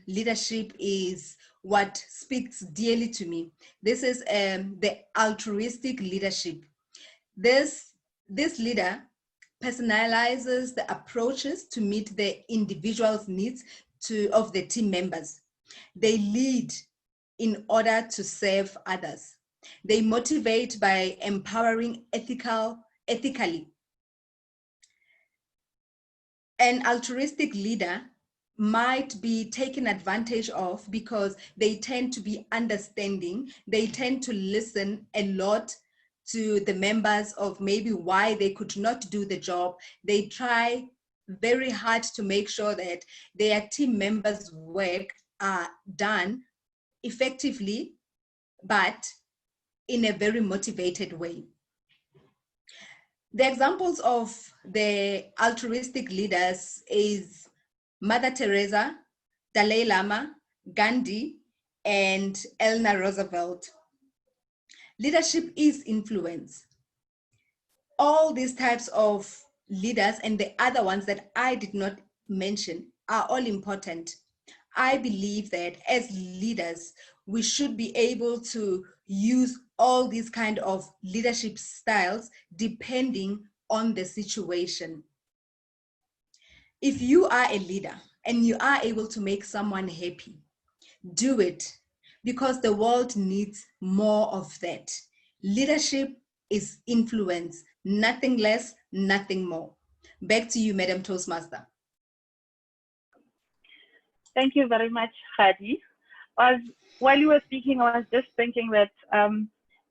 S15: leadership is what speaks dearly to me. This is the altruistic leadership. This leader personalizes the approaches to meet the individual's needs of the team members. They lead in order to serve others. They motivate by empowering ethically. An altruistic leader might be taken advantage of because they tend to be understanding. They tend to listen a lot to the members of maybe why they could not do the job. They try very hard to make sure that their team members' work are done effectively, but in a very motivated way. The examples of the altruistic leaders is Mother Teresa, Dalai Lama, Gandhi, and Eleanor Roosevelt. Leadership is influence. All these types of leaders and the other ones that I did not mention are all important. I believe that as leaders, we should be able to use all these kind of leadership styles depending on the situation. If you are a leader and you are able to make someone happy, do it, because the world needs more of that. Leadership is influence, nothing less, nothing more. Back to you, Madam Toastmaster.
S7: Thank you very much, Khadi. While you were speaking, I was just thinking that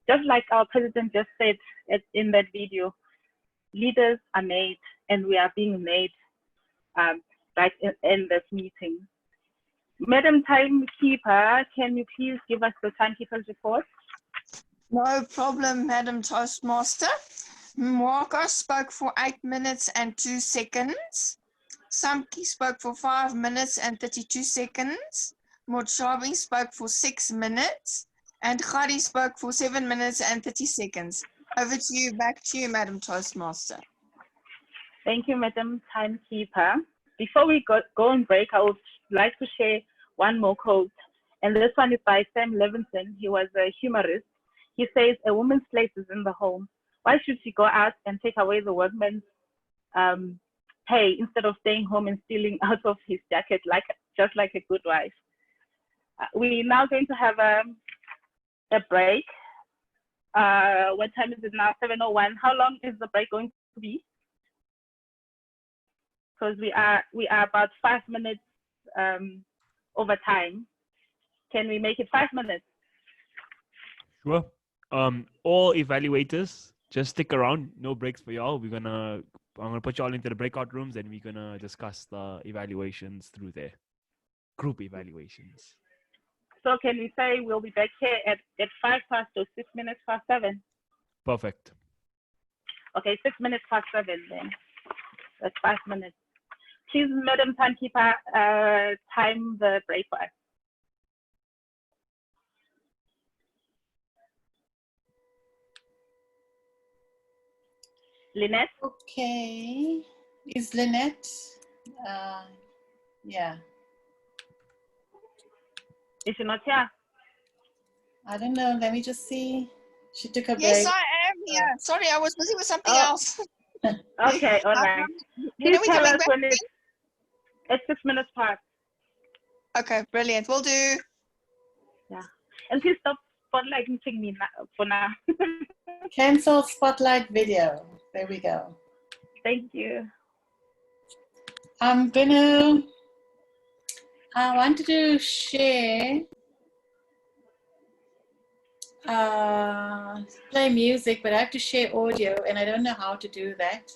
S7: just like our president just said in that video, leaders are made, and we are being made right in this meeting. Madam Timekeeper, can you please give us the timekeeper's report?
S3: No problem, Madam Toastmaster. Mwaka spoke for 8 minutes and 2 seconds. Samki spoke for 5 minutes and 32 seconds. Motshabi spoke for 6 minutes. And Khadi spoke for 7 minutes and 30 seconds. Over to you, back to you, Madam Toastmaster.
S7: Thank you, Madam Timekeeper. Before we go on break, I would like to share one more quote. And this one is by Sam Levinson. He was a humorist. He says, "A woman's place is in the home. Why should she go out and take away the workman's pay instead of staying home and stealing out of his jacket, just like a good wife?" We're now going to have a break. What time is it now? 7:01. How long is the break going to be? Because we are about 5 minutes over time. Can we make it 5 minutes?
S1: Sure. All evaluators, just stick around. No breaks for y'all. I'm gonna put y'all into the breakout rooms, and we're gonna discuss the evaluations through there. Group evaluations.
S7: So can we say we'll be back here at 5 past or 6 minutes past 7?
S1: Perfect.
S7: Okay, 6 minutes past 7 then. That's 5 minutes. Please, Madam Timekeeper, time the break for us. Lynette?
S16: Okay. Is Lynette? Yeah.
S7: Is she not here?
S16: I don't know. Let me just see. She took a break.
S3: Yes, I am here. Sorry, I was busy with something else.
S7: Okay, all right. Please tell us when it's 6 minutes past.
S3: Okay, brilliant. We'll do.
S7: Yeah. And please stop spotlighting me for now.
S16: Cancel spotlight video. There we go.
S7: Thank you.
S16: I wanted to share, play music, but I have to share audio and I don't know how to do that.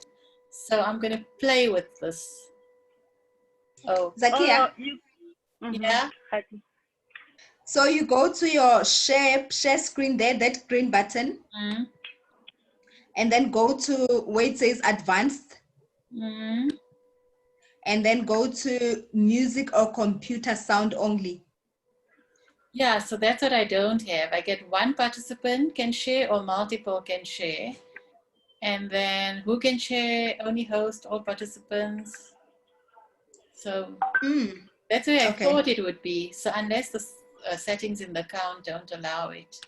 S16: So I'm going to play with this. Oh,
S15: Zakia.
S16: Yeah.
S15: So you go to your share screen there, that green button,
S16: Mm.
S15: and then go to where it says advanced,
S16: Mm.
S15: and then go to music or computer sound only.
S16: Yeah, so that's what I don't have. I get one participant can share or multiple can share. And then who can share, only host, all participants. So that's where I
S15: Okay.
S16: thought it would be. So unless the settings in the account don't allow it.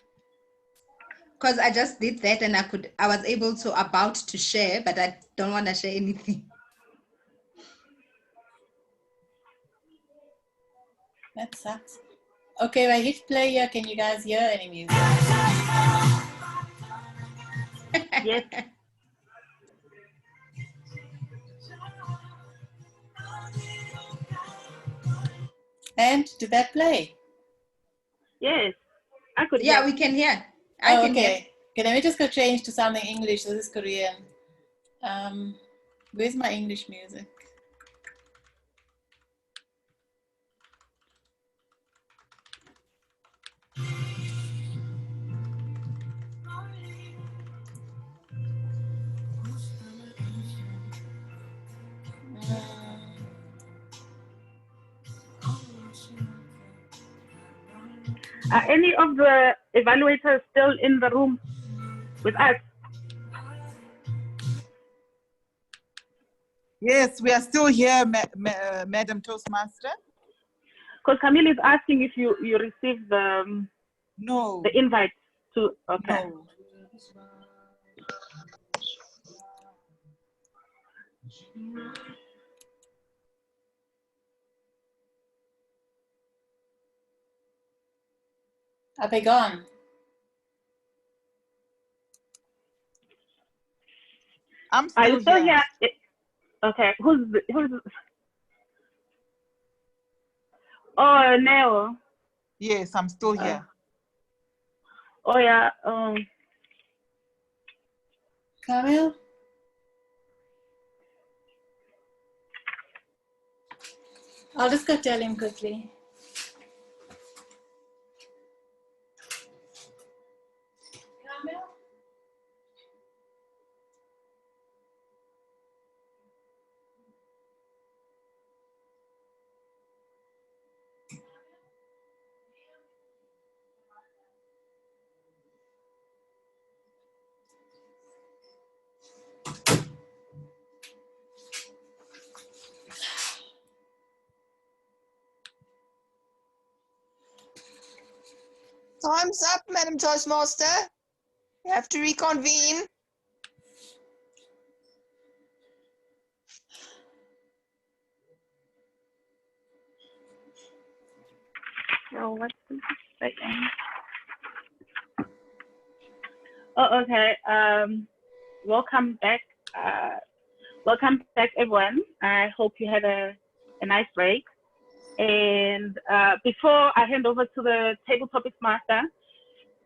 S15: Because I just did that and I was able to about to share, but I don't want to share anything.
S16: That sucks. Okay, I hit play here. Can you guys hear any music?
S7: Yes.
S16: And did that play?
S7: Yes. I could
S15: Yeah,
S7: hear.
S15: we can hear. I can hear.
S16: Okay. Okay, let me just go change to something English. This is Korean. Where's my English music?
S7: Are any of the evaluators still in the room with us?
S9: Yes, we are still here, Madam Toastmaster.
S7: Because Camille is asking if you received the
S9: no
S7: the invite to. Okay.
S9: No.
S16: Are they gone?
S9: I'm
S7: Are
S9: still
S7: you still
S9: here.
S7: here? Okay. Who's? Oh, Neo.
S9: Yes, I'm still here.
S7: Oh yeah.
S16: Camille? I'll just go tell him quickly. Camille?
S3: Time's up, Madam Toastmaster. You have to reconvene.
S7: So what's the second? Oh, okay. Welcome back. Welcome back, everyone. I hope you had a nice break. And before I hand over to the table topics master,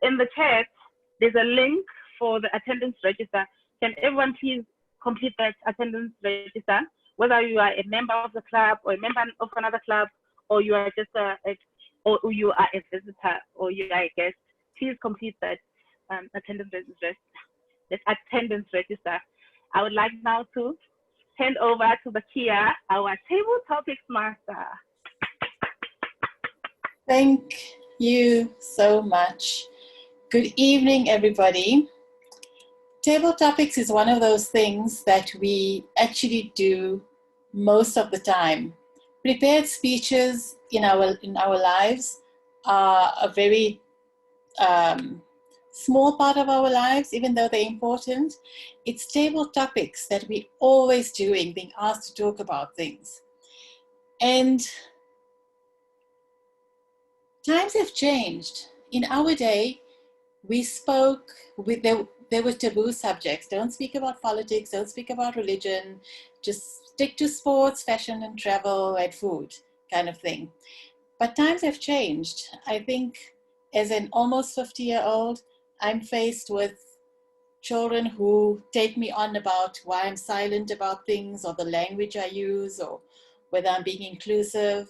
S7: in the chat, there's a link for the attendance register. Can everyone please complete that attendance register? Whether you are a member of the club or a member of another club, or you are just or you are a visitor or you are a guest, please complete that attendance register. This attendance register. I would like now to hand over to the Kia, our table topics master.
S16: Thank you so much. Good evening, everybody. Table topics is one of those things that we actually do most of the time. Prepared speeches in our lives are a very small part of our lives, even though they're important. It's table topics that we're always doing, being asked to talk about things. And times have changed. In our day, we spoke with there were taboo subjects. Don't speak about politics, don't speak about religion, just stick to sports, fashion and travel and food kind of thing. But times have changed. I think as an almost 50-year-old, I'm faced with children who take me on about why I'm silent about things or the language I use or whether I'm being inclusive.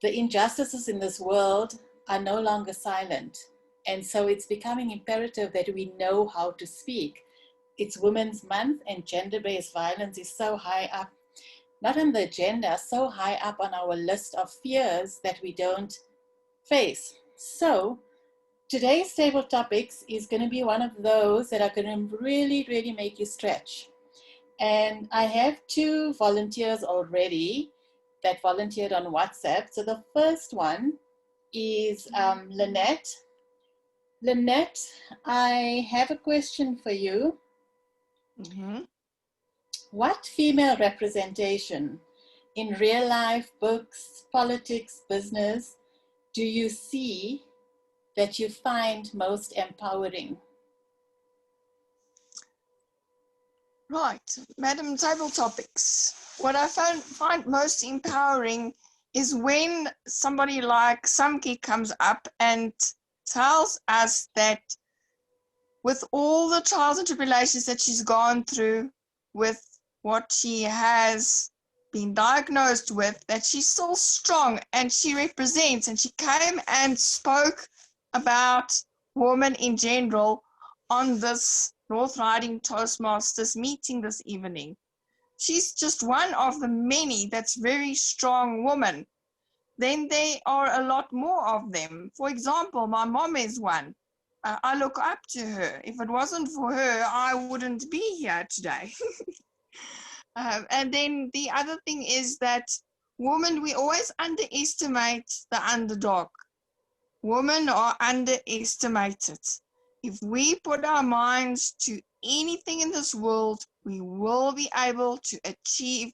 S16: the injustices in this world are no longer silent. And so it's becoming imperative that we know how to speak. It's Women's Month, and gender-based violence is so high up, not on the agenda, so high up on our list of fears that we don't face. So today's table topics is going to be one of those that are going to really, really make you stretch. And I have 2 volunteers already that volunteered on WhatsApp. So the first one is Lynette. Lynette, I have a question for you. What female representation in real life, books, politics, business, do you see that you find most empowering?
S3: Right, Madam Table Topics. What I find most empowering is when somebody like Samki comes up and tells us that with all the trials and tribulations that she's gone through, with what she has been diagnosed with, that she's still strong and she represents, and she came and spoke about women in general on this Northriding Toastmasters meeting this evening. She's just one of the many that's very strong woman. Then there are a lot more of them. For example, my mom is one. I look up to her. If it wasn't for her, I wouldn't be here today. And then the other thing is that women, we always underestimate the underdog. Women are underestimated. If we put our minds to anything in this world, we will be able to achieve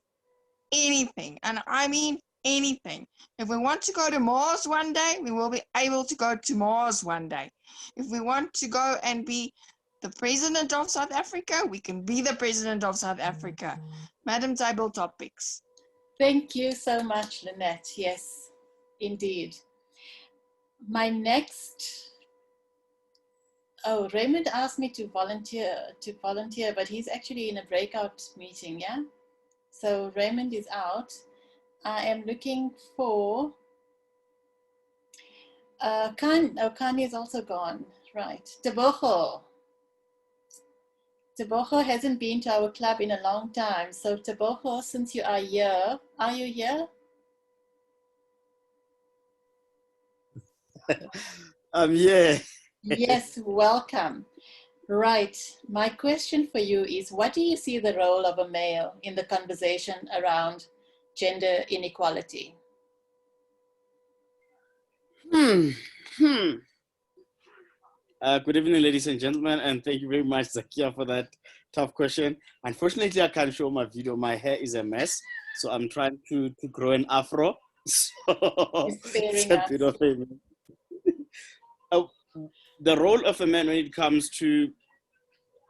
S3: anything. And I mean anything. If we want to go to Mars one day, we will be able to go to Mars one day. If we want to go and be the president of South Africa, we can be the president of South Africa. Madam Table Topics.
S16: Thank you so much, Lynette. Yes, indeed. My next, Raymond asked me to volunteer, but he's actually in a breakout meeting, yeah? So Raymond is out. I am looking for, Kanye is also gone, right. Tebogo. Tebogo hasn't been to our club in a long time. So Tebogo, since you are here, are you here?
S17: I'm here.
S16: Yes, welcome. Right. My question for you is, what do you see the role of a male in the conversation around gender inequality?
S17: Good evening, ladies and gentlemen, and thank you very much, Zakia, for that tough question. Unfortunately, I can't show my video. My hair is a mess, so I'm trying to grow an afro. So it's a bit of a... the role of a man when it comes to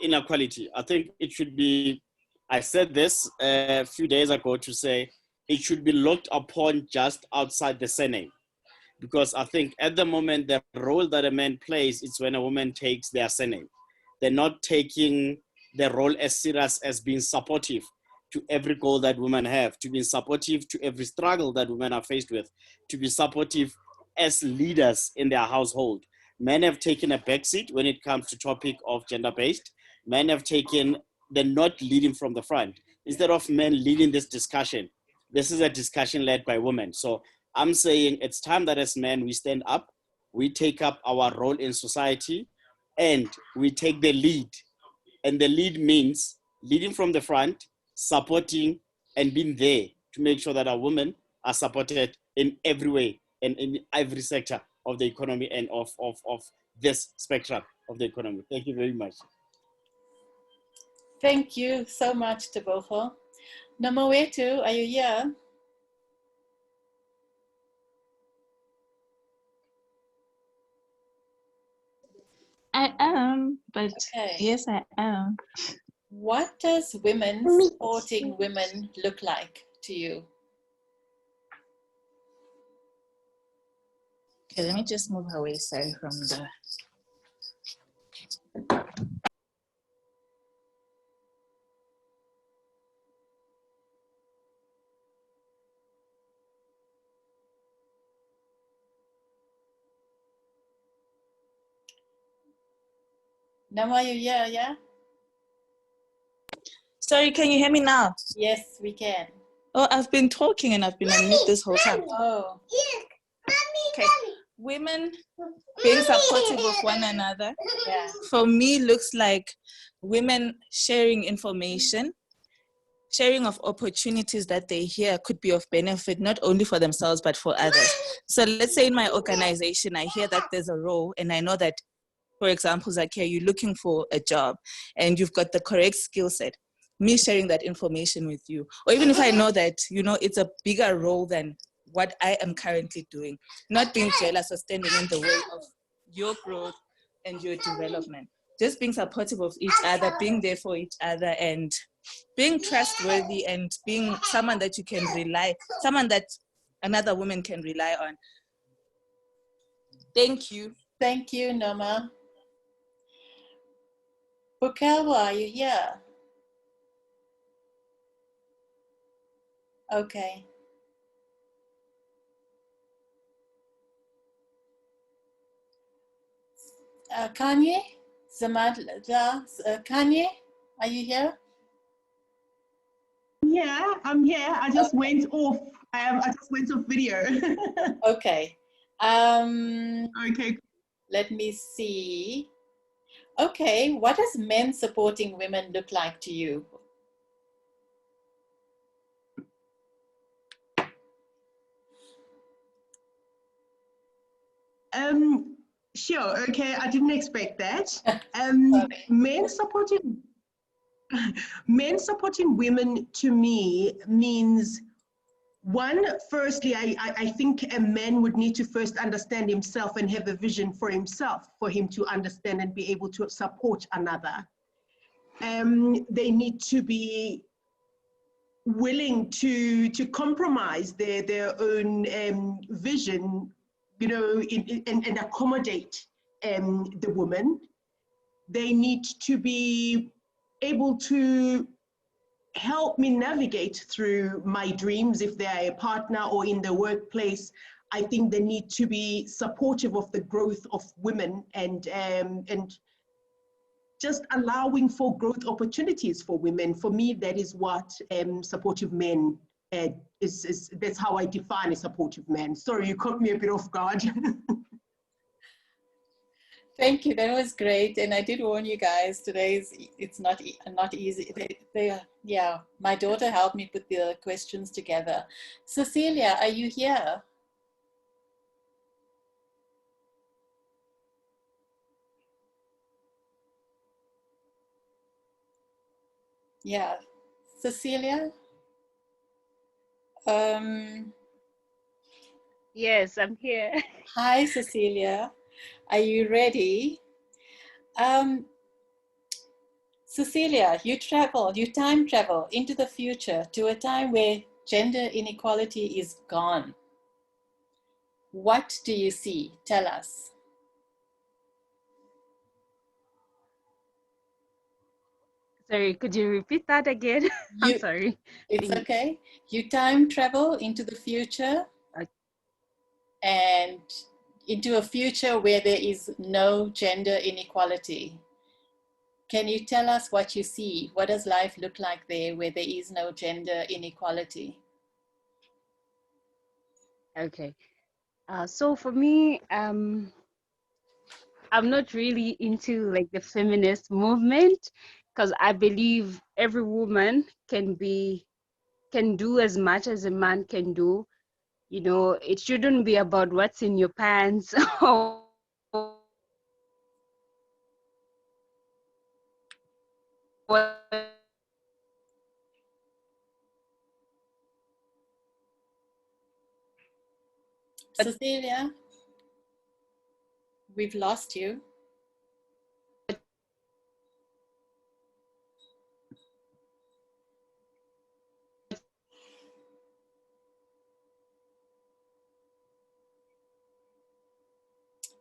S17: inequality, I think it should be, I said this a few days ago to say, it should be looked upon just outside the surname. Because I think at the moment, the role that a man plays is when a woman takes their surname. They're not taking the role as serious as being supportive to every goal that women have, to be supportive to every struggle that women are faced with, to be supportive as leaders in their household. Men have taken a backseat when it comes to topic of gender-based. Men have taken, they're not leading from the front. Instead of men leading this discussion, this is a discussion led by women. So I'm saying it's time that as men, we stand up, we take up our role in society, and we take the lead. And the lead means leading from the front, supporting, and being there to make sure that our women are supported in every way and in every sector of the economy and of this spectrum of the economy. Thank you very much.
S16: Thank you so much, Tebogo. Nomowetu, are you here?
S18: I am, but yes, I am.
S16: What does women supporting women look like to you?
S18: Okay, let me just move away, sorry, from the...
S16: Nama, you here? Yeah.
S18: Sorry, can you hear me now?
S16: Yes, we can.
S18: Oh, I've been talking and I've been on mute this whole time.
S16: Oh.
S18: Okay. Women being supportive of one another,
S16: Yeah.
S18: for me, looks like women sharing information, sharing of opportunities that they hear could be of benefit, not only for themselves, but for others. So let's say in my organization, I hear that there's a role and I know that, for example, Zakia, you're looking for a job and you've got the correct skill set. Me sharing that information with you, or even if I know that, you know, it's a bigger role than what I am currently doing, not being jealous or standing in the way of your growth and your development. Just being supportive of each other, being there for each other, and being trustworthy and being someone that you can rely, someone that another woman can rely on. Thank you.
S16: Thank you, Nama. Bukelwa, are you here? Okay. Kanye? Kanye, are you here?
S19: Yeah, I'm here. I just went off. I just went off video.
S16: Okay.
S19: Okay.
S16: Let me see. Okay, what does men supporting women look like to you?
S19: Sure. Okay, I didn't expect that. Men supporting women to me means, one, firstly, I think a man would need to first understand himself and have a vision for himself for him to understand and be able to support another. They need to be willing to compromise their own vision, you know, and accommodate the woman. They need to be able to help me navigate through my dreams if they're a partner or in the workplace. I think they need to be supportive of the growth of women and just allowing for growth opportunities for women. For me, that is what supportive men is. That's how I define a supportive man. Sorry, you caught me a bit off guard.
S16: Thank you. That was great. And I did warn you guys, it's not easy. Yeah, my daughter helped me put the questions together. Cecilia, are you here? Yeah, Cecilia?
S20: Yes, I'm here.
S16: Hi, Cecilia. Are you ready? Cecilia, you time travel into the future to a time where gender inequality is gone. What do you see? Tell us.
S20: Sorry, could you repeat that again? I'm sorry.
S16: It's okay. You time travel into the future and into a future where there is no gender inequality. Can you tell us what you see? What does life look like there where there is no gender inequality?
S20: Okay. So for me, I'm not really into like the feminist movement because I believe every woman can do as much as a man can do. You know, it shouldn't be about what's in your pants or what.
S16: Cecilia, we've lost you.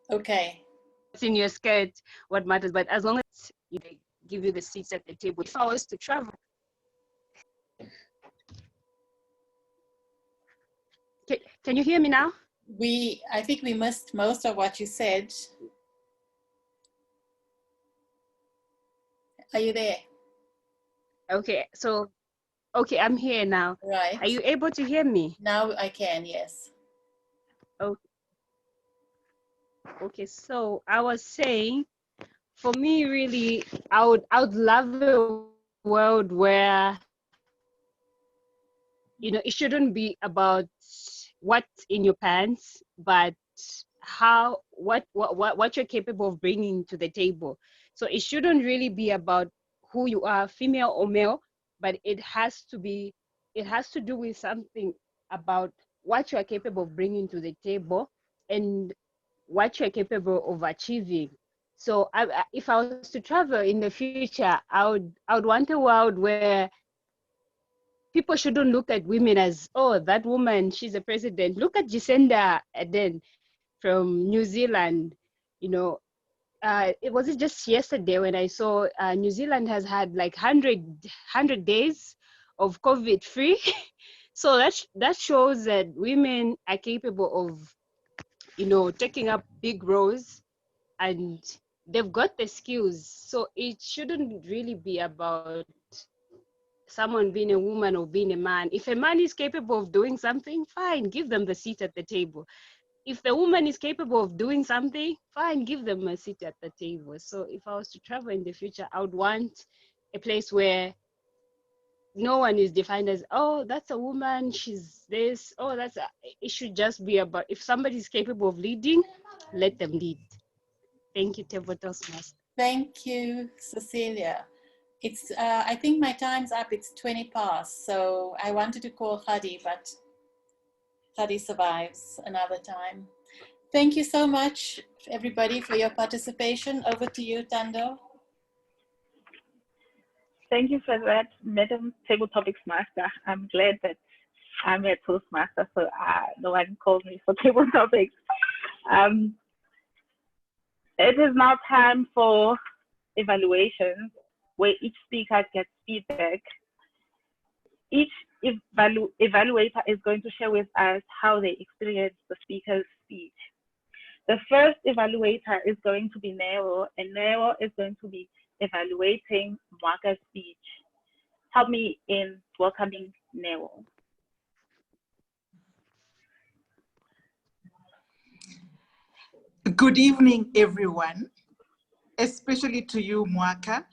S16: Okay.
S20: What's in your skirt, what matters, but as long as they give you the seats at the table. If I was to travel, can you hear me now?
S16: I think we missed most of what you said. Are you there?
S20: Okay, so, okay, I'm here now.
S16: Right.
S20: Are you able to hear me?
S16: Now I can, yes.
S20: Okay, okay, so I was saying, for me, really, I would love a world where, you know, it shouldn't be about what's in your pants, but how what you're capable of bringing to the table. So it shouldn't really be about who you are, female or male, but it has to do with something about what you are capable of bringing to the table and what you're capable of achieving. So if I was to travel in the future, I would want a world where people shouldn't look at women as, oh, that woman, she's a president. Look at Jacinda Ardern from New Zealand. You know, it was it just yesterday when I saw New Zealand has had like 100 days of COVID free. So that shows that women are capable of, you know, taking up big roles, and they've got the skills. So it shouldn't really be about someone being a woman or being a man. If a man is capable of doing something, fine, give them the seat at the table. If the woman is capable of doing something, fine, give them a seat at the table. So if I was to travel in the future, I would want a place where no one is defined as, oh, that's a woman, she's this, oh, it should just be about, if somebody is capable of leading, let them lead. Thank you, Table Toastmasters.
S16: Thank you, Cecilia. It's, I think my time's up, it's 20 past, so I wanted to call Khadi, but Khadi survives another time. Thank you so much, everybody, for your participation. Over to you, Tando.
S7: Thank you for that, Madam Table Topics Master. I'm glad that I'm a Toastmaster, so no one called me for table topics. It is now time for evaluation, where each speaker gets feedback. Each evaluator is going to share with us how they experienced the speaker's speech. The first evaluator is going to be Nero, and Nero is going to be evaluating Mwaka's speech. Help me in welcoming Nero.
S9: Good evening, everyone, especially to you, Mwaka.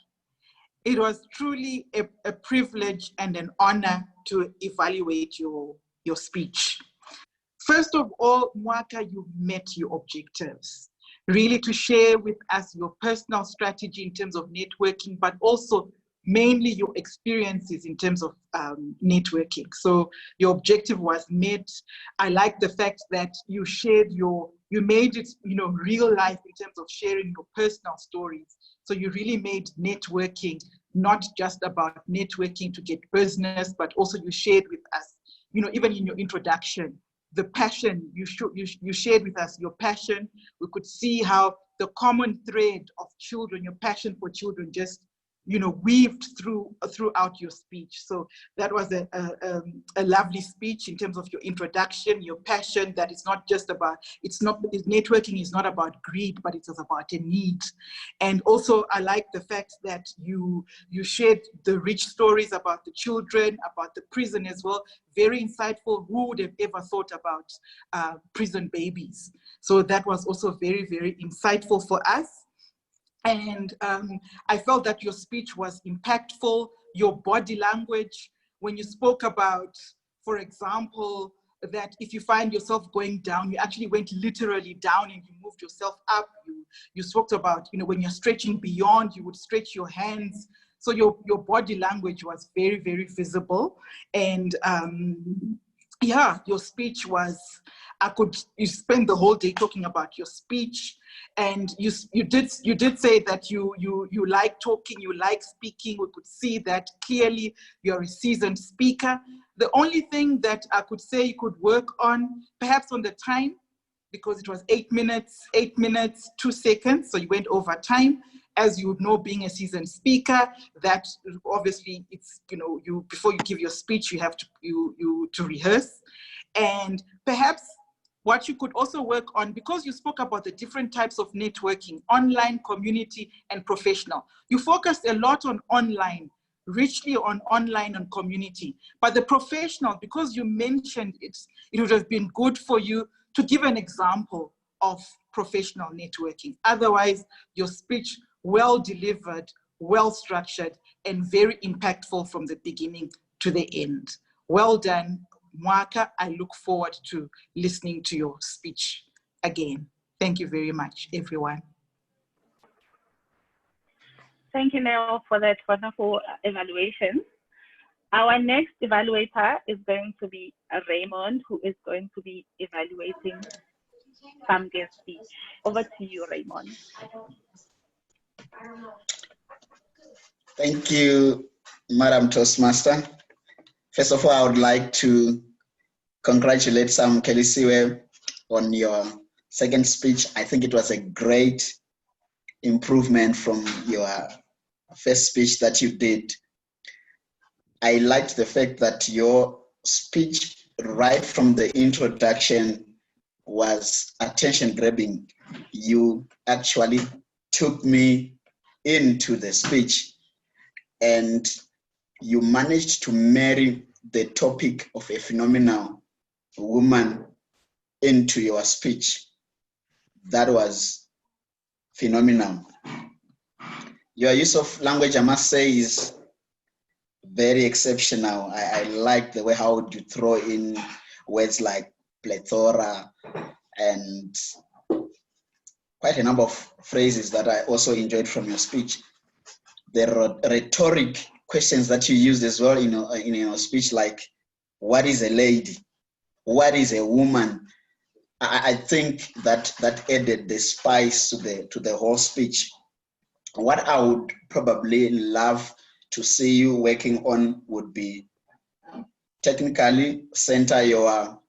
S9: It was truly a privilege and an honor to evaluate your speech. First of all, Mwaka, you met your objectives. Really to share with us your personal strategy in terms of networking, but also mainly your experiences in terms of networking. So your objective was met. I like the fact that you shared you made it, you know, real life in terms of sharing your personal stories. So you really made networking not just about networking to get business, but also you shared with us, you know, even in your introduction, the passion, you shared with us your passion. We could see how the common thread of children, your passion for children, just, you know, weaved throughout your speech. So that was a lovely speech in terms of your introduction, your passion, that it's not just about, networking is not about greed, but it's about a need. And also I like the fact that you shared the rich stories about the children, about the prison as well. Very insightful. Who would have ever thought about prison babies? So that was also very, very insightful for us. And I felt that your speech was impactful, your body language, when you spoke about, for example, that if you find yourself going down, you actually went literally down and you moved yourself up. You spoke about, you know, when you're stretching beyond, you would stretch your hands. So your body language was very, very visible. And yeah, your speech was, you spent the whole day talking about your speech, and you did say that you like talking, you like speaking. We could see that clearly. You're a seasoned speaker. The only thing that I could say you could work on, perhaps on the time, because it was 8 minutes, 2 seconds, so you went over time. As you would know, being a seasoned speaker, that obviously it's, you know, before you give your speech, you have to rehearse. And perhaps what you could also work on, because you spoke about the different types of networking, online, community, and professional. You focused a lot on online, richly on online and community. But the professional, because you mentioned it would have been good for you to give an example of professional networking. Otherwise, your speech, well delivered, well structured, and very impactful from the beginning to the end. Well done, Mwaka. I look forward to listening to your speech again. Thank you very much, everyone.
S7: Thank you, Nell, for that wonderful evaluation. Our next evaluator is going to be Raymond, who is going to be evaluating some guest speech. Over to you, Raymond.
S11: Thank you, Madam Toastmaster. First of all, I would like to congratulate Sam Kelisiwe on your second speech. I think it was a great improvement from your first speech that you did. I liked the fact that your speech right from the introduction was attention grabbing. You actually took me into the speech and you managed to marry the topic of a phenomenal woman into your speech. That was phenomenal. Your use of language, I must say, is very exceptional. I like the way how you throw in words like plethora and quite a number of phrases that I also enjoyed from your speech. The rhetoric questions that you used as well in your speech, like, what is a lady? What is a woman? I think that added the spice to the whole speech. What I would probably love to see you working on would be technically center your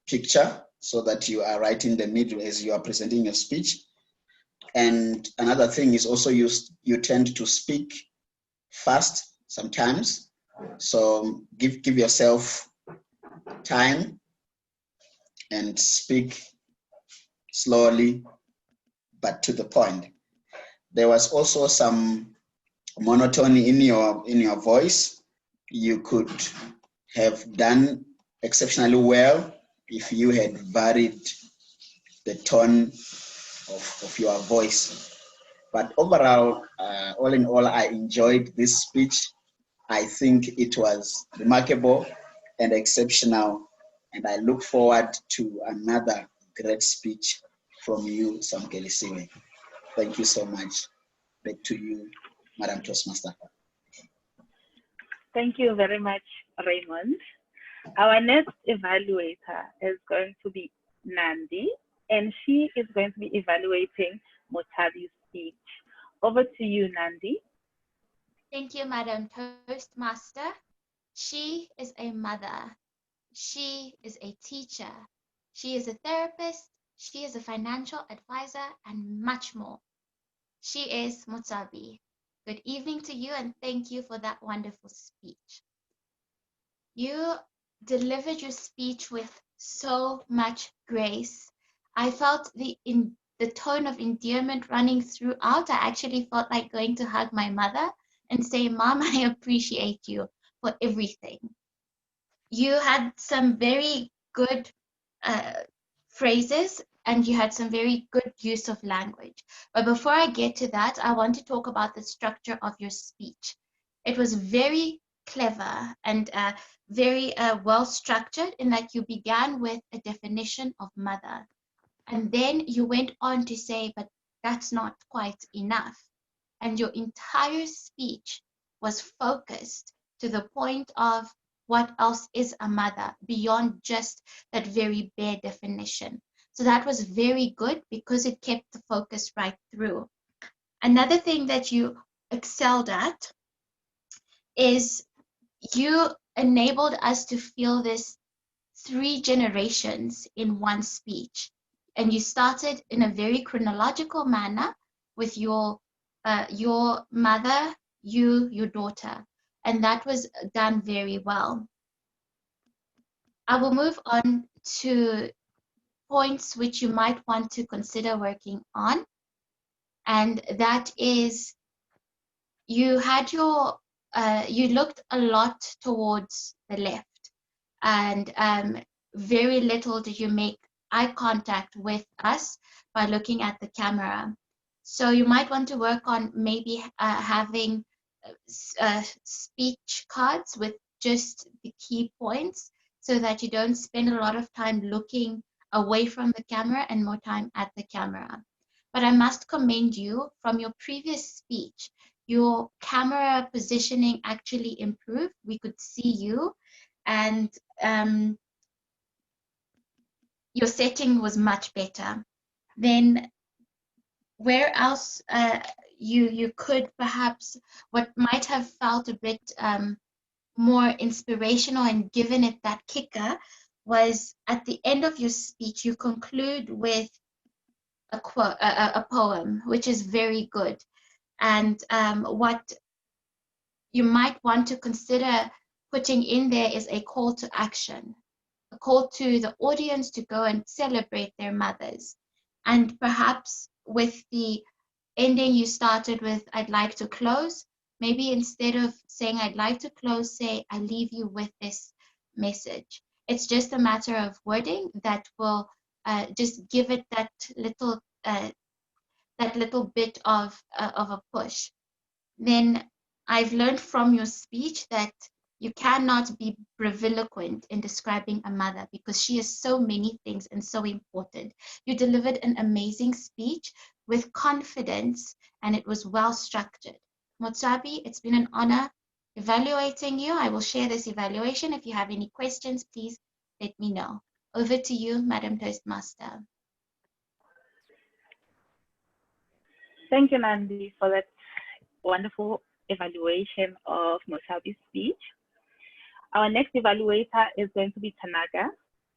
S11: picture so that you are right in the middle as you are presenting your speech. And another thing is also you tend to speak fast sometimes. So give yourself time and speak slowly but to the point. There was also some monotony in your voice. You could have done exceptionally well if you had varied the tone of your voice. But overall, all in all, I enjoyed this speech. I think it was remarkable and exceptional, and I look forward to another great speech from you, Sam Kelisiwe. Thank you so much. Back to you, Madam Toastmaster.
S7: Thank you very much, Raymond. Our next evaluator is going to be Nandi, and she is going to be evaluating Motabi's speech. Over to you, Nandi.
S4: Thank you, Madam Toastmaster. She is a mother. She is a teacher. She is a therapist. She is a financial advisor and much more. She is Mutabi. Good evening to you and thank you for that wonderful speech. You delivered your speech with so much grace. I felt the tone of endearment running throughout. I actually felt like going to hug my mother and say, Mom, I appreciate you for everything. You had some very good phrases and you had some very good use of language. But before I get to that, I want to talk about the structure of your speech. It was very clever and very well structured in that you began with a definition of mother. And then you went on to say, but that's not quite enough. And your entire speech was focused to the point of what else is a mother beyond just that very bare definition. So that was very good because it kept the focus right through. Another thing that you excelled at is you enabled us to feel this 3 generations in one speech. And you started in a very chronological manner with your mother, your daughter, and that was done very well. I will move on to points which you might want to consider working on. And that is, you had your, you looked a lot towards the left, and very little did you make eye contact with us by looking at the camera. So you might want to work on maybe having speech cards with just the key points, so that you don't spend a lot of time looking away from the camera and more time at the camera. But I must commend you from your previous speech. Your camera positioning actually improved. We could see you, and your setting was much better. Then where else you could perhaps, what might have felt a bit more inspirational and given it that kicker, was at the end of your speech, you conclude with a quote, a poem, which is very good. And what you might want to consider putting in there is a call to action, a call to the audience to go and celebrate their mothers. And perhaps with the ending you started with, I'd like to close, maybe instead of saying I'd like to close, say I leave you with this message. It's just a matter of wording that will just give it that little bit of a push. Then I've learned from your speech that you cannot be breviloquent in describing a mother, because she is so many things and so important. You delivered an amazing speech with confidence, and it was well structured. Motsabi, it's been an honor evaluating you. I will share this evaluation. If you have any questions, please let me know. Over to you, Madam Toastmaster.
S7: Thank you, Nandi, for that wonderful evaluation of Mosabi's speech. Our next evaluator is going to be Tanaka.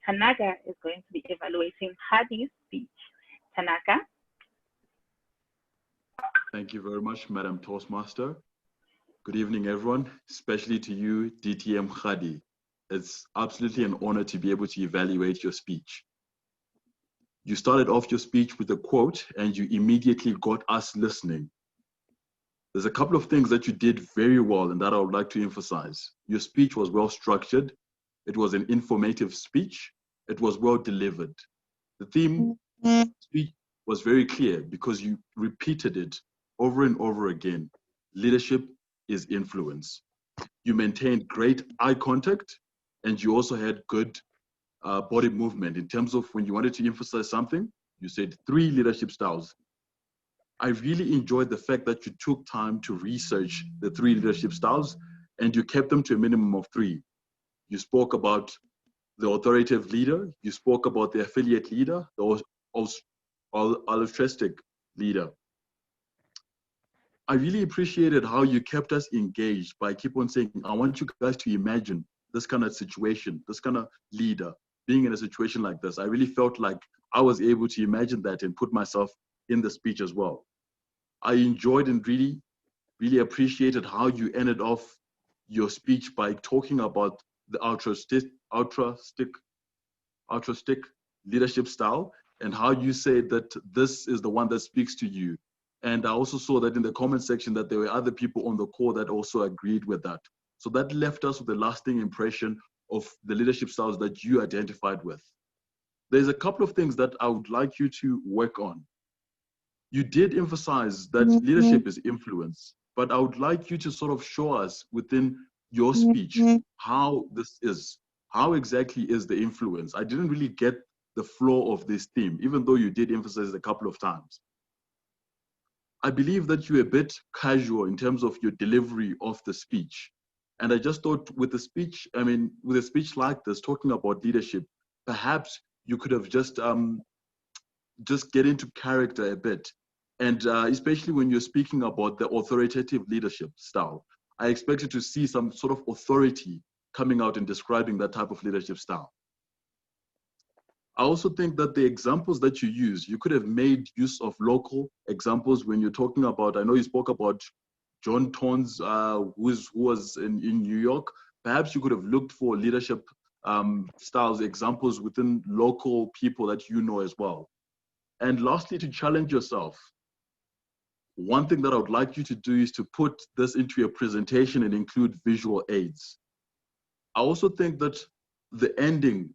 S7: Tanaka is going to be evaluating Hadi's speech. Tanaka.
S14: Thank you very much, Madam Toastmaster. Good evening, everyone, especially to you, DTM Hadi. It's absolutely an honor to be able to evaluate your speech. You started off your speech with a quote, and you immediately got us listening. There's a couple of things that you did very well and that I would like to emphasize. Your speech was well structured. It was an informative speech. It was well delivered. The theme speech was very clear because you repeated it over and over again. Leadership is influence. You maintained great eye contact, and you also had good body movement. In terms of when you wanted to emphasize something, you said 3 leadership styles. I really enjoyed the fact that you took time to research the 3 leadership styles, and you kept them to a minimum of 3. You spoke about the authoritative leader, you spoke about the affiliate leader, the altruistic leader. I really appreciated how you kept us engaged by keep on saying, I want you guys to imagine this kind of situation, this kind of leader being in a situation like this. I really felt like I was able to imagine that and put myself in the speech as well. I enjoyed and really, really appreciated how you ended off your speech by talking about the altruistic leadership style, and how you said that this is the one that speaks to you. And I also saw that in the comment section that there were other people on the call that also agreed with that. So that left us with a lasting impression of the leadership styles that you identified with. There's a couple of things that I would like you to work on. You did emphasize that leadership is influence, but I would like you to sort of show us within your speech how this is. How exactly is the influence? I didn't really get the flow of this theme, even though you did emphasize it a couple of times. I believe that you're a bit casual in terms of your delivery of the speech. And I just thought with a speech like this, talking about leadership, perhaps you could have just get into character a bit. And especially when you're speaking about the authoritative leadership style, I expected to see some sort of authority coming out and describing that type of leadership style. I also think that the examples that you use, you could have made use of local examples when you're talking about, I know you spoke about John Tons, who was in New York. Perhaps you could have looked for leadership styles, examples within local people that you know as well. And lastly, to challenge yourself. One thing that I would like you to do is to put this into your presentation and include visual aids. I also think that the ending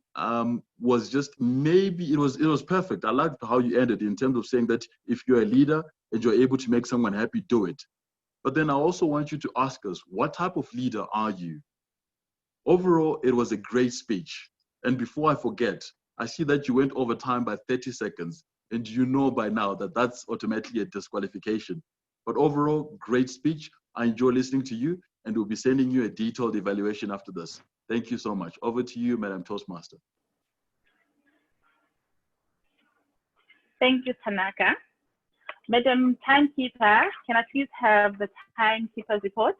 S14: was just, maybe it was perfect. I liked how you ended in terms of saying that if you're a leader and you're able to make someone happy, do it. But then I also want you to ask us, what type of leader are you? Overall, it was a great speech. And before I forget, I see that you went over time by 30 seconds. And you know by now that that's automatically a disqualification. But overall, great speech. I enjoy listening to you, and we'll be sending you a detailed evaluation after this. Thank you so much. Over to you, Madam Toastmaster.
S7: Thank you, Tanaka. Madam Timekeeper, can I please have the timekeeper's report?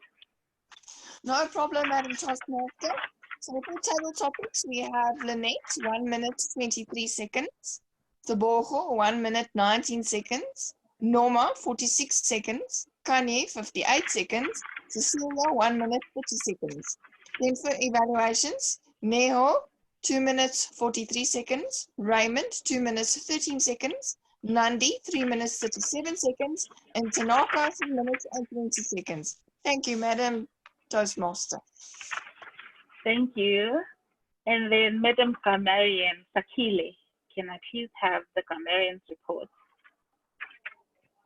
S3: No problem, Madam Toastmaster. So for table topics, we have Lynette, 1 minute, 23 seconds. Tebogo, 1 minute, 19 seconds. Norma, 46 seconds. Kanye, 58 seconds. Cecilia, 1 minute, 30 seconds. Then for evaluations, Neho, 2 minutes, 43 seconds. Raymond, 2 minutes, 13 seconds. Nandi, 3 minutes, 37 seconds. And Tanaka, 3 minutes and 20 seconds. Thank you, Madam Toastmaster.
S7: Thank you. And then Madam Grammarian Sakile, can I please have the grammarian's report?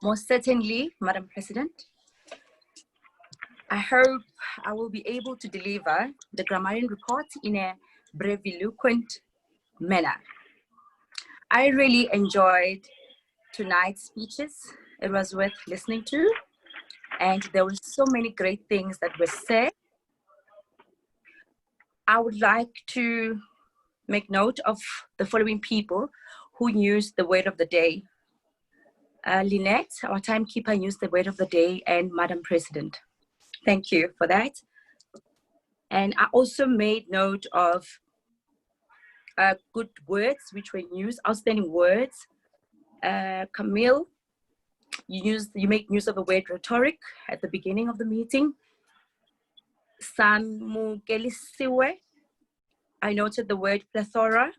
S8: Most certainly, Madam President. I hope I will be able to deliver the grammarian report in a breviloquent manner. I really enjoyed tonight's speeches. It was worth listening to, and there were so many great things that were said. I would like to make note of the following people who used the word of the day. Lynette, our timekeeper, used the word of the day, and Madam President. Thank you for that. And I also made note of good words which were used, outstanding words. Camille, you make use of the word rhetoric at the beginning of the meeting. Samukelisiwe, I noted the word plethora,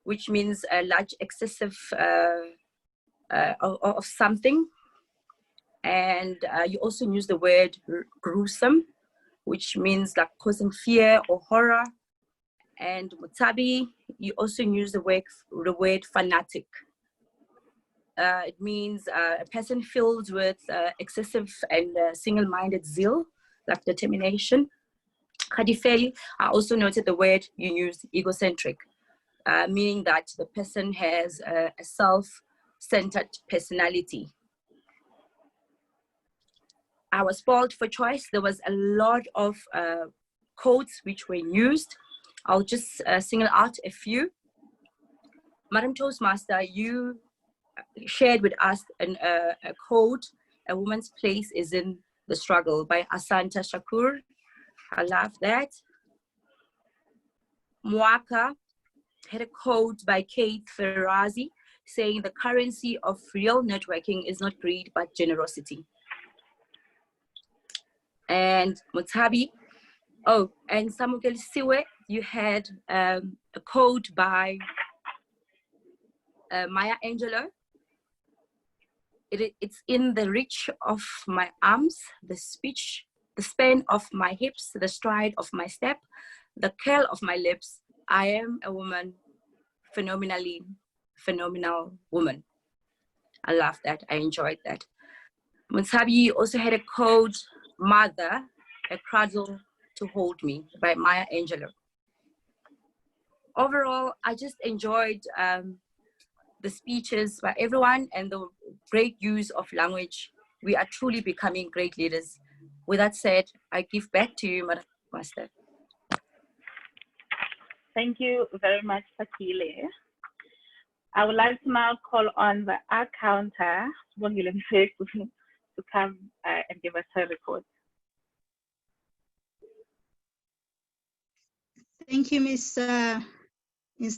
S8: which means a large excessive of something. And you also use the word gruesome, which means like causing fear or horror. And Mutabi, you also use the word fanatic. It means a person filled with excessive and single-minded zeal, like determination. Khadifeli, I also noted the word you used, egocentric, meaning that the person has a self-centered personality. I was spoiled for choice. There was a lot of codes which were used. I'll just single out a few. Madam Toastmaster, you shared with us a code, "A Woman's Place is in the Struggle" by Asanta Shakur. I love that. Mwaka had a quote by Kate Ferrazzi saying the currency of real networking is not greed, but generosity. And Mutabi, and Samuel Siwe, you had a quote by Maya Angelou. It's in the reach of my arms, the speech, the span of my hips, the stride of my step, the curl of my lips. I am a woman, phenomenal woman. I love that. I enjoyed that. Mutabi also had a quote, "Mother, a cradle to hold me" by Maya Angelou. Overall, I just enjoyed the speeches by everyone and the great use of language. We are truly becoming great leaders. With that said, I give back to you, Madam Master.
S7: Thank you very much, Sakile. I would like to now call on the accountant to come and give us her report.
S5: Thank you, Ms.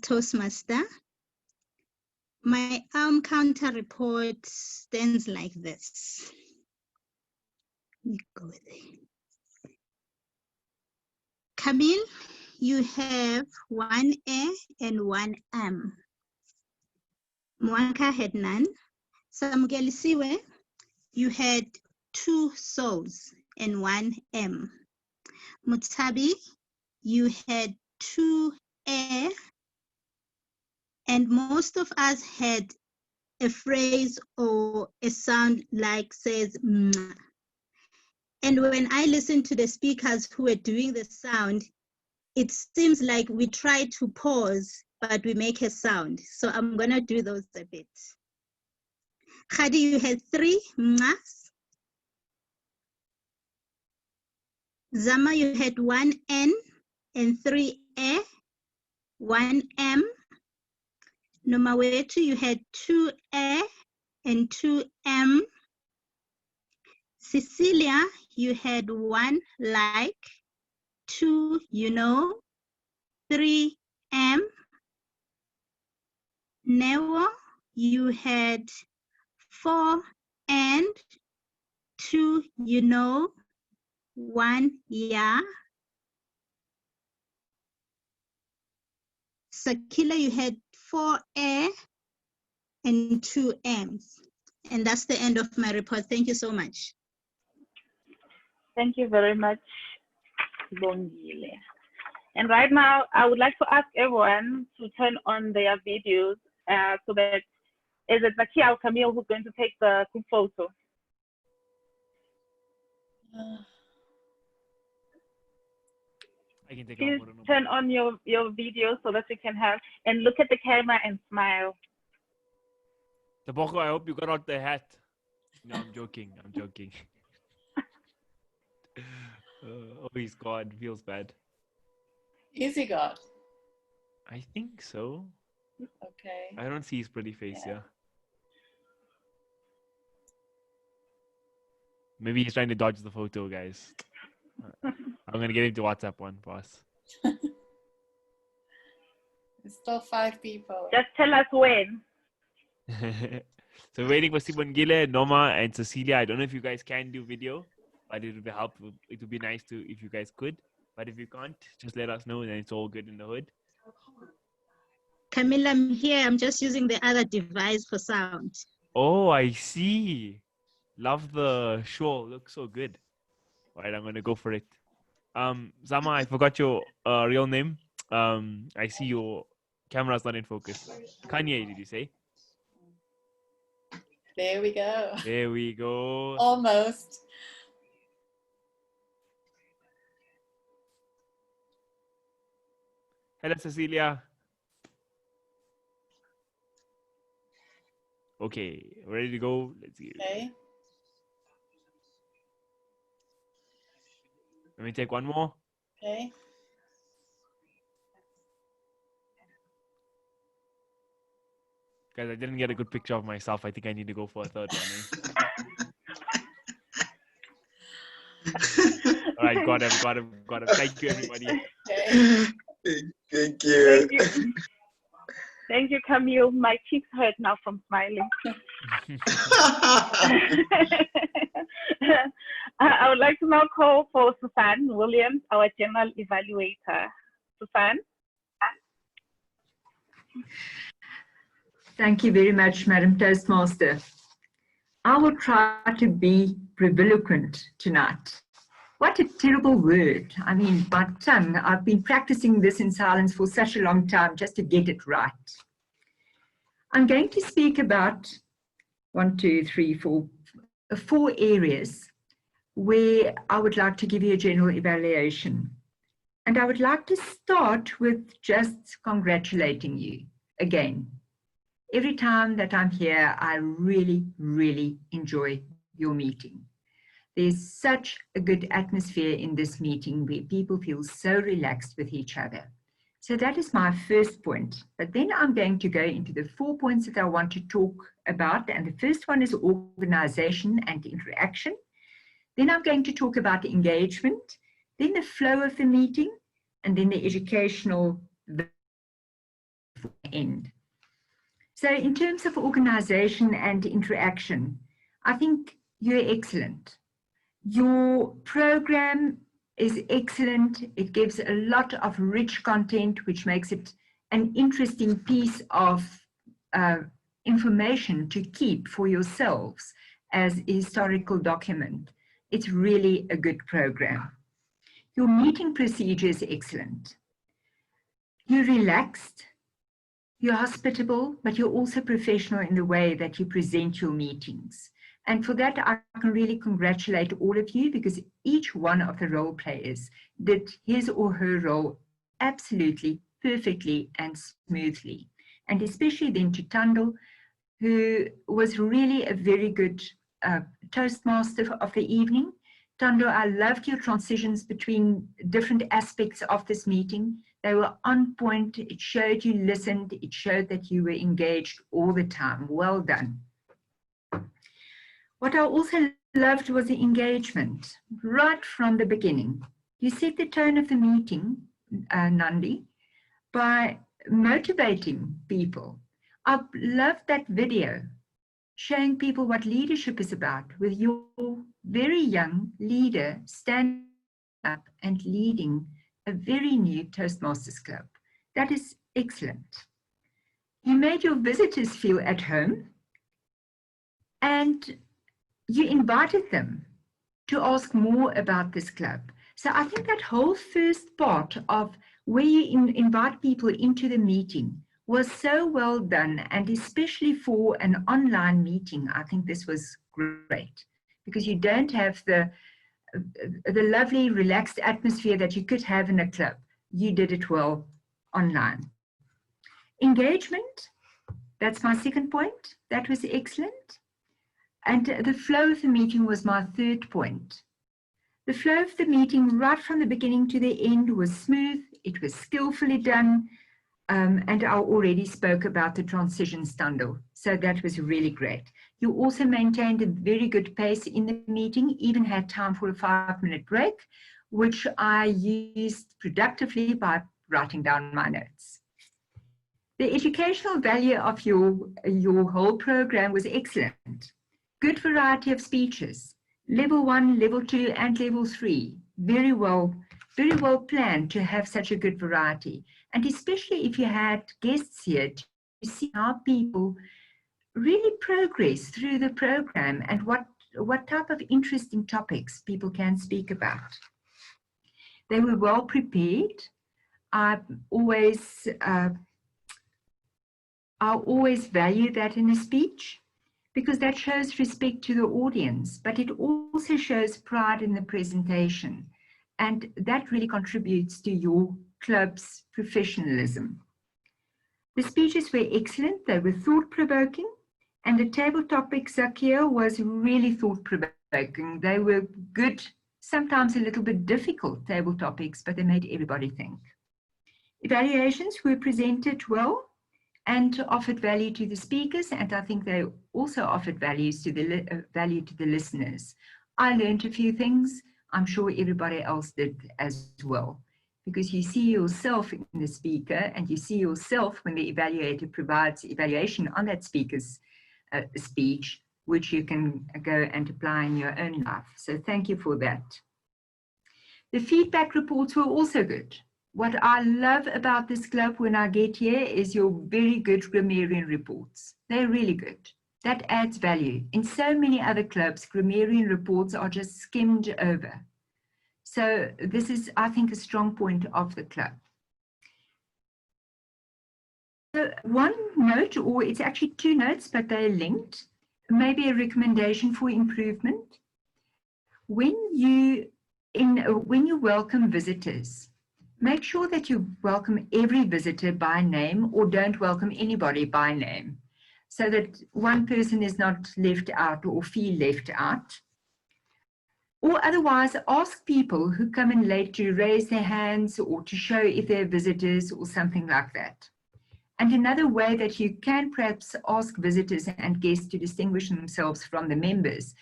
S5: Toastmaster. My counter report stands like this. Let me go there. Camille, you have one A and one M. Mwaka had none. Samugelisiwe, you had two souls and one M. Mutabi, you had two A, and most of us had a phrase or a sound like says Mwa. And when I listen to the speakers who were doing the sound, it seems like we try to pause, but we make a sound. So I'm gonna do those a bit. Khadi, you had three Mwas. Zama, you had one N and three A, one M. Nomawetu, you had two A and two M. Cecilia, you had one like, two, you know, three M. Newo, you had four and two, you know, one, yeah. Sakila, you had four A and two M's. And that's the end of my report. Thank you so much.
S7: Thank you very much, Bongile. And right now, I would like to ask everyone to turn on their videos so that is it Zakia or Camille who's going to take the group photo?
S1: I can take
S7: Please
S1: one.
S7: turn on your video so that you can have and look at the camera and smile.
S1: Taboko, I hope you got out the hat. No, I'm joking. I'm joking. Oh, he's gone. Feels bad.
S16: Is he God?
S1: I think so.
S16: Okay.
S1: I don't see his pretty face, yeah. Maybe he's trying to dodge the photo, guys. I'm going to get him to WhatsApp one for us.
S16: There's still 5 people.
S7: Just tell us when.
S1: So we're waiting for Sibongile, Noma, and Cecilia. I don't know if you guys can do video, but it would be helpful. It would be nice to if you guys could. But if you can't, just let us know, and it's all good in the hood.
S5: Camilla, I'm here. I'm just using the other device for sound.
S1: Oh, I see. Love the shawl. Looks so good. All right, I'm gonna go for it. Zama, I forgot your real name. I see your camera's not in focus. Kanye, did you say?
S16: There we go.
S1: There we go.
S16: Almost.
S1: Hello, Cecilia. Okay, ready to go? Let's see.
S16: Okay.
S1: Let me take one more.
S16: Okay.
S1: Guys, I didn't get a good picture of myself. I think I need to go for a third one. All right, got him. Thank you, everybody.
S11: Thank you.
S7: Thank you, Camille. My cheeks hurt now from smiling. I would like to now call for Susan Williams, our general evaluator. Susan?
S21: Thank you very much, Madam Toastmaster. I will try to be previloquent tonight. What a terrible word. I mean, my tongue, I've been practicing this in silence for such a long time just to get it right. I'm going to speak about 4 areas where I would like to give you a general evaluation. And I would like to start with just congratulating you again. Every time that I'm here, I really, really enjoy your meeting. There's such a good atmosphere in this meeting where people feel so relaxed with each other. So that is my first point. But then I'm going to go into the 4 points that I want to talk about. And the first one is organization and interaction. Then I'm going to talk about engagement, then the flow of the meeting, and then the educational end. So in terms of organization and interaction, I think you're excellent. Your program is excellent. It gives a lot of rich content, which makes it an interesting piece of information to keep for yourselves as a historical document. It's really a good program. Your meeting procedure is excellent. You're relaxed, you're hospitable, but you're also professional in the way that you present your meetings. And for that, I can really congratulate all of you, because each one of the role players did his or her role absolutely, perfectly, and smoothly. And especially then to Tandil, who was really a very good Toastmaster of the evening. Tando, I loved your transitions between different aspects of this meeting. They were on point. It showed you listened. It showed that you were engaged all the time. Well done. What I also loved was the engagement right from the beginning. You set the tone of the meeting, Nandi, by motivating people. I loved that video showing people what leadership is about, with your very young leader standing up and leading a very new Toastmasters Club. That is excellent. You made your visitors feel at home, and you invited them to ask more about this club. So I think that whole first part of where you invite people into the meeting was so well done, and especially for an online meeting, I think this was great, because you don't have the lovely relaxed atmosphere that you could have in a club. You did it well online. Engagement, that's my second point. That was excellent. And the flow of the meeting was my third point. The flow of the meeting right from the beginning to the end was smooth. It was skillfully done. And I already spoke about the transition Tando, so that was really great. You also maintained a very good pace in the meeting, even had time for a 5-minute break, which I used productively by writing down my notes. The educational value of your whole program was excellent. Good variety of speeches, level 1, level 2, and level 3. Very well planned to have such a good variety. And especially if you had guests here to see how people really progress through the program and what type of interesting topics people can speak about. They were well prepared. I always value that in a speech, because that shows respect to the audience, but it also shows pride in the presentation. And that really contributes to your club's professionalism. The speeches were excellent. They were thought-provoking, and the table topic, Zakia, was really thought-provoking. They were good, sometimes a little bit difficult table topics, but they made everybody think. Evaluations were presented well and offered value to the speakers, and I think they also offered value to the listeners. I learned a few things. I'm sure everybody else did as well, because you see yourself in the speaker, and you see yourself when the evaluator provides evaluation on that speaker's speech, which you can go and apply in your own life. So thank you for that. The feedback reports were also good. What I love about this club when I get here is your very good grammarian reports. They're really good. That adds value. In so many other clubs, grammarian reports are just skimmed over. So this is, I think, a strong point of the club. So one note, or it's actually 2 notes, but they're linked, maybe a recommendation for improvement. When you welcome visitors, make sure that you welcome every visitor by name, or don't welcome anybody by name, so that one person is not left out or feel left out. Or otherwise, ask people who come in late to raise their hands or to show if they're visitors or something like that. And another way that you can perhaps ask visitors and guests to distinguish themselves from the members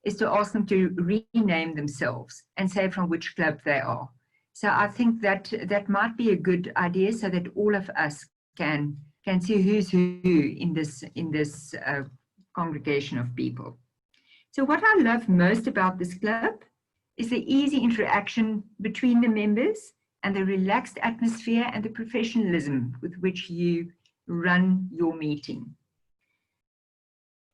S21: is to ask them to rename themselves and say from which club they are. So I think that might be a good idea, so that all of us can see who's who in this congregation of people. So what I love most about this club is the easy interaction between the members and the relaxed atmosphere and the professionalism with which you run your meeting.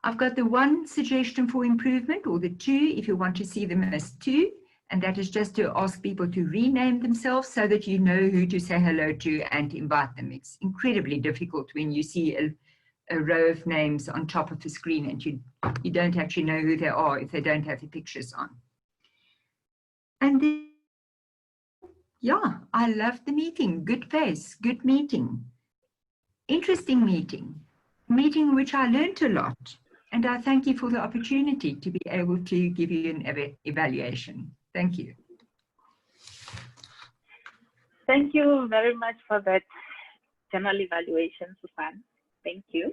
S21: I've got the one suggestion for improvement, or the two if you want to see them as two, and that is just to ask people to rename themselves so that you know who to say hello to and invite them. It's incredibly difficult when you see a row of names on top of the screen and you don't actually know who they are if they don't have the pictures on. And then, yeah, I loved the meeting. Good pace, good meeting. Interesting meeting in which I learned a lot. And I thank you for the opportunity to be able to give you an evaluation. Thank you.
S7: Thank you very much for that general evaluation, Susan. Thank you.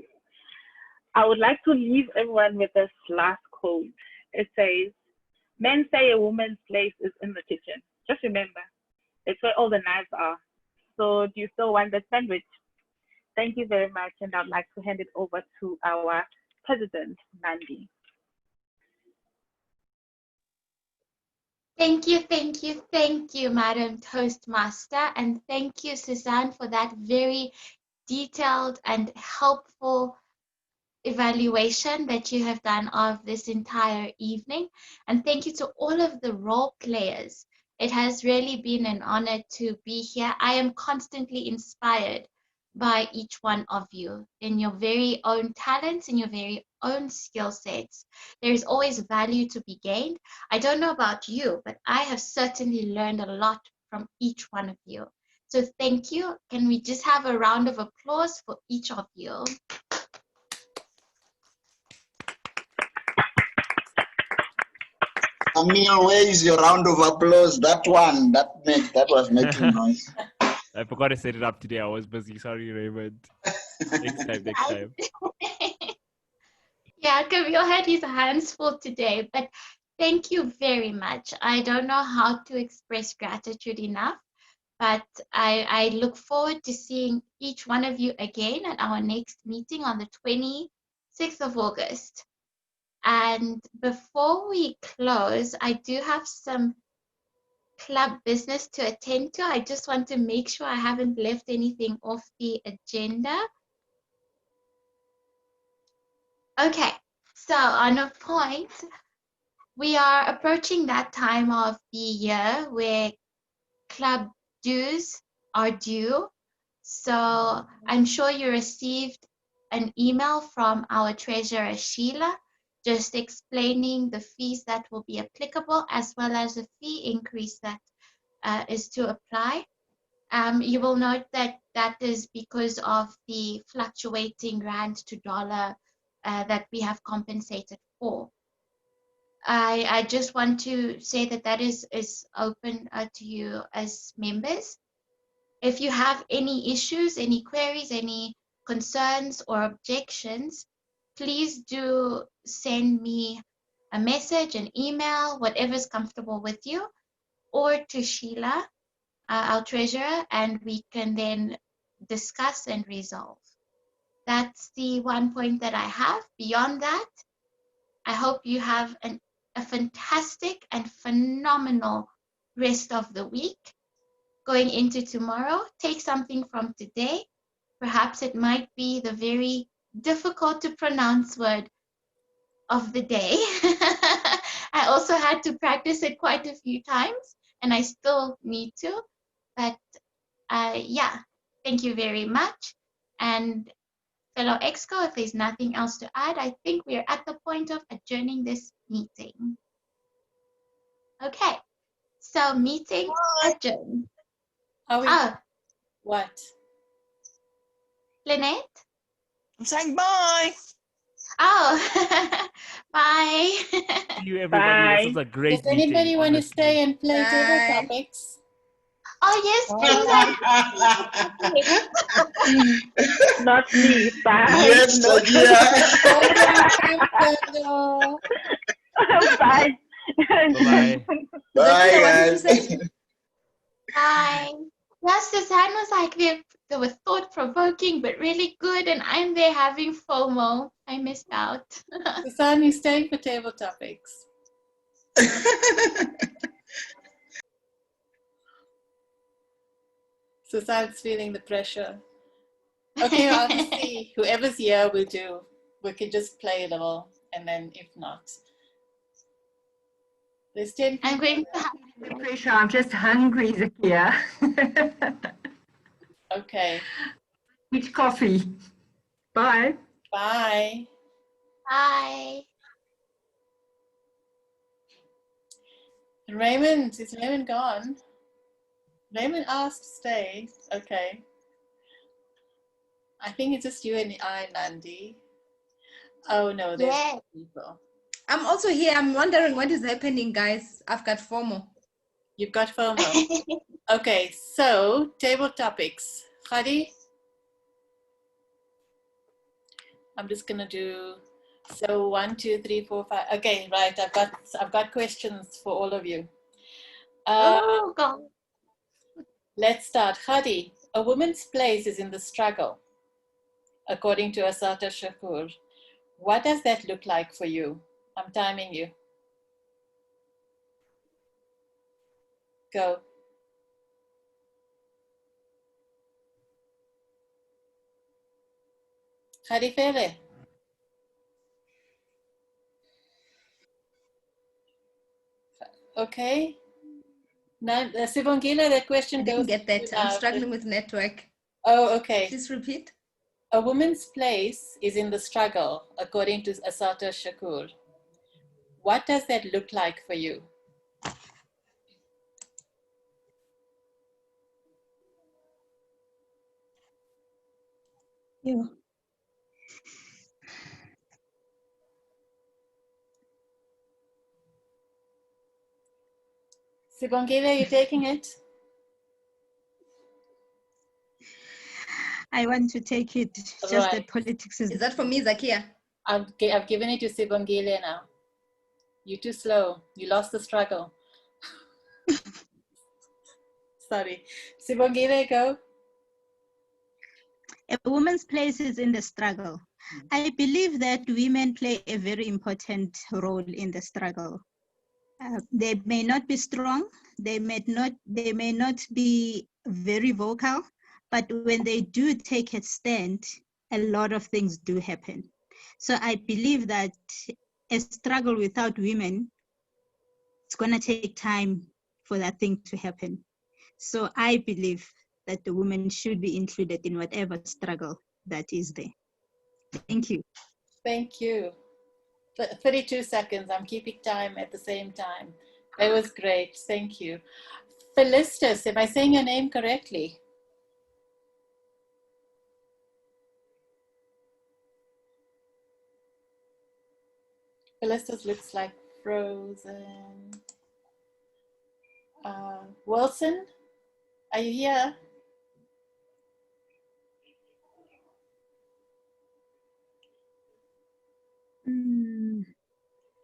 S7: I would like to leave everyone with this last quote. It says, men say a woman's place is in the kitchen. Just remember, it's where all the knives are. So do you still want that sandwich? Thank you very much. And I'd like to hand it over to our President, Nandi.
S4: Thank you, Madam Toastmaster. And thank you, Suzanne, for that very detailed and helpful evaluation that you have done of this entire evening. And thank you to all of the role players. It has really been an honor to be here. I am constantly inspired by each one of you in your very own talents, in your very own skill sets. There is always value to be gained. I don't know about you, but I have certainly learned a lot from each one of you. So thank you. Can we just have a round of applause for each of you?
S11: Amir, where is your round of applause? That one, that was making noise.
S1: I forgot to set it up today. I was busy. Sorry, Raymond. Next time.
S4: Yeah, Camille had his hands full today, but thank you very much. I don't know how to express gratitude enough, but I look forward to seeing each one of you again at our next meeting on the 26th of August. And before we close, I do have some club business to attend to. I just want to make sure I haven't left anything off the agenda. Okay, so on a point, we are approaching that time of the year where club dues are due. So I'm sure you received an email from our treasurer, Sheila, just explaining the fees that will be applicable as well as the fee increase that is to apply. You will note that that is because of the fluctuating rand to dollar that we have compensated for. I just want to say that that is open to you as members. If you have any issues, any queries, any concerns or objections, please do send me a message, an email, whatever's comfortable with you, or to Sheila, our treasurer, and we can then discuss and resolve. That's the one point that I have. Beyond that, I hope you have a fantastic and phenomenal rest of the week. Going into tomorrow, take something from today. Perhaps it might be the very difficult to pronounce word of the day. I also had to practice it quite a few times, and I still need to. But yeah, thank you very much. And fellow EXCO, if there's nothing else to add, I think we're at the point of adjourning this meeting. Okay, so meeting adjourned.
S16: What?
S4: Lynette?
S3: I'm saying bye.
S4: Oh, bye.
S1: See you, everybody. This was a great
S16: Does
S1: meeting.
S16: anybody want to
S1: Honestly.
S16: stay and play table
S3: Bye.
S16: topics?
S4: Oh, yes, please.
S7: Not me. Bye.
S11: Yes,
S7: No.
S16: Bye.
S7: Bye.
S1: Bye-bye.
S11: Bye, guys.
S4: Bye. Yes, Suzanne was like, they were thought-provoking, but really good, and I'm there having FOMO. I missed out.
S16: Susan, you staying for table topics? Susan's feeling the pressure. Okay, I'll just see. Whoever's here, we can just play a little, and then if not. There's 10 people.
S4: I'm going to
S21: The pressure, I'm just hungry, Zakia.
S16: Okay.
S21: Eat coffee. Bye.
S16: Bye.
S4: Bye.
S16: Raymond, is Raymond gone? Raymond asked to stay. Okay. I think it's just you and I, Nandi. Oh no, there's
S15: Yeah.
S16: people.
S15: I'm also here. I'm wondering what is happening, guys. I've got FOMO.
S16: You've got FOMO. Okay, so table topics. Khadi? I'm just gonna do, so 1, 2, 3, 4, 5. Okay, right, I've got questions for all of you.
S4: Oh, God.
S16: Let's start. Khadi, a woman's place is in the struggle, according to Asata Shakur. What does that look like for you? I'm timing you. Go. Khadi Fele. Okay. Now, Sibongile, that question
S15: I
S16: goes.
S15: didn't get that. I'm struggling with network.
S16: Oh, okay.
S15: Please repeat.
S16: A woman's place is in the struggle, according to Asata Shakur. What does that look like for you?
S5: Yeah.
S16: Sibongile, you taking it?
S5: I want to take it, just
S16: Right.
S5: that politics is...
S15: Is that for me, Zakia?
S16: I've given it to Sibongile now. You're too slow. You lost the struggle. Sorry. Sibongile, go.
S5: A woman's place is in the struggle. I believe that women play a very important role in the struggle. They may not be strong, they may not be very vocal, but when they do take a stand, a lot of things do happen. So I believe that a struggle without women, it's going to take time for that thing to happen. So I believe that the women should be included in whatever struggle that is there. Thank you.
S16: Thank you. 32 seconds. I'm keeping time at the same time. That was great. Thank you. Felistus, am I saying your name correctly? Felistus looks like frozen. Wilson, are you here?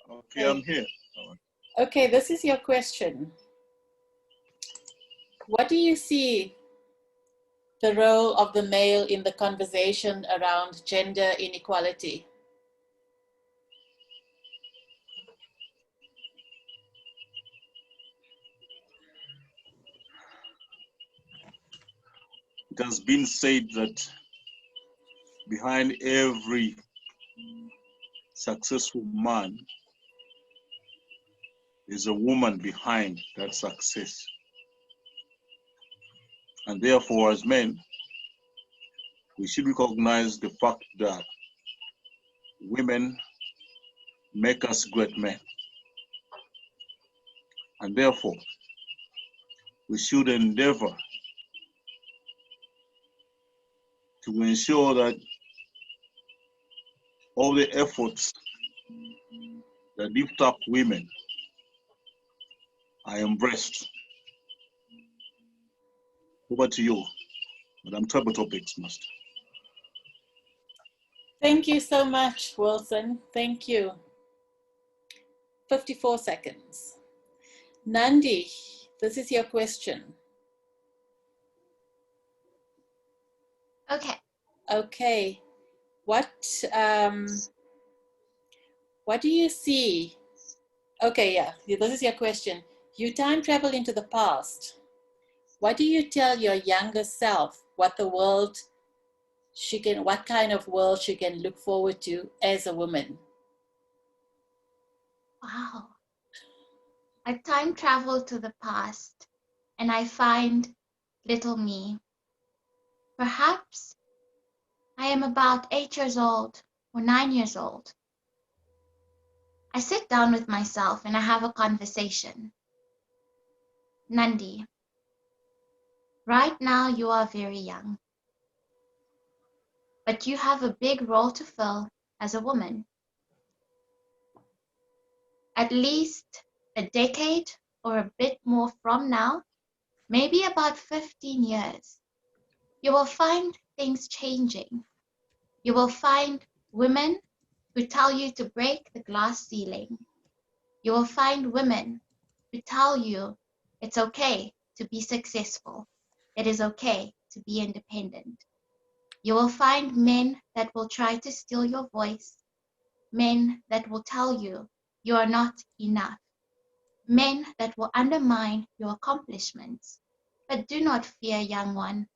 S14: Okay, I'm here.
S16: Okay, this is your question. What do you see the role of the male in the conversation around gender inequality?
S14: It has been said that behind every successful man is a woman behind that success. And therefore, as men, we should recognize the fact that women make us great men. And therefore, we should endeavor to ensure that all the efforts that lift up women are embraced. Over to you, Madam Table Topics Master.
S16: Thank you so much, Wilson. Thank you. 54 seconds. Nandi, this is your question.
S4: Okay.
S16: Okay. What do you see? Okay, yeah, this is your question. You time travel into the past. What do you tell your younger self? What kind of world she can look forward to as a woman?
S4: Wow. I time travel to the past and I find little me. Perhaps I am about 8 years old or 9 years old. I sit down with myself and I have a conversation. Nandi, right now you are very young, but you have a big role to fill as a woman. At least a decade or a bit more from now, maybe about 15 years, you will find things changing. You will find women who tell you to break the glass ceiling. You will find women who tell you it's okay to be successful. It is okay to be independent. You will find men that will try to steal your voice, men that will tell you you are not enough, men that will undermine your accomplishments. But do not fear, young one.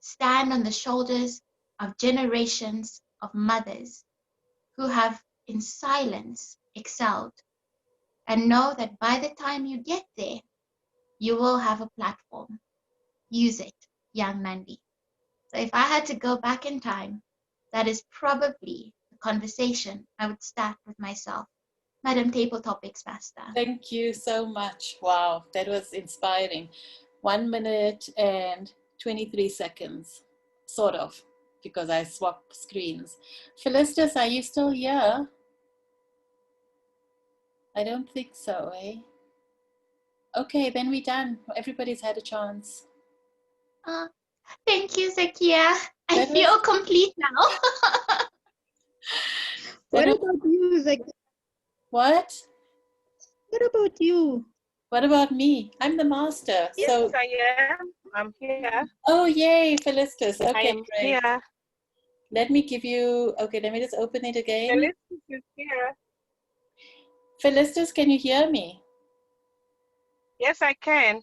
S4: Stand on the shoulders of generations of mothers who have in silence excelled, and know that by the time you get there, you will have a platform. Use it, young Nandi. So if I had to go back in time, that is probably the conversation I would start with myself. Madam Table Topics Master.
S16: Thank you so much. Wow, that was inspiring. 1 minute and 23 seconds, sort of, because I swapped screens. Philistus, are you still here? I don't think so, eh? Okay, then we're done. Everybody's had a chance.
S4: Thank you, Zakia. I feel complete now.
S5: What about you, Zakia?
S16: What?
S5: What about you?
S16: What about me? I'm the master.
S6: Yes,
S16: So,
S6: I am. I'm here.
S16: oh, yay, Philistus.
S6: I
S16: Okay,
S6: am
S16: great.
S6: here.
S16: Let me give you, okay, let me just open it again.
S6: Felicity is here.
S16: Philistus, can you hear me?
S6: Yes, I can.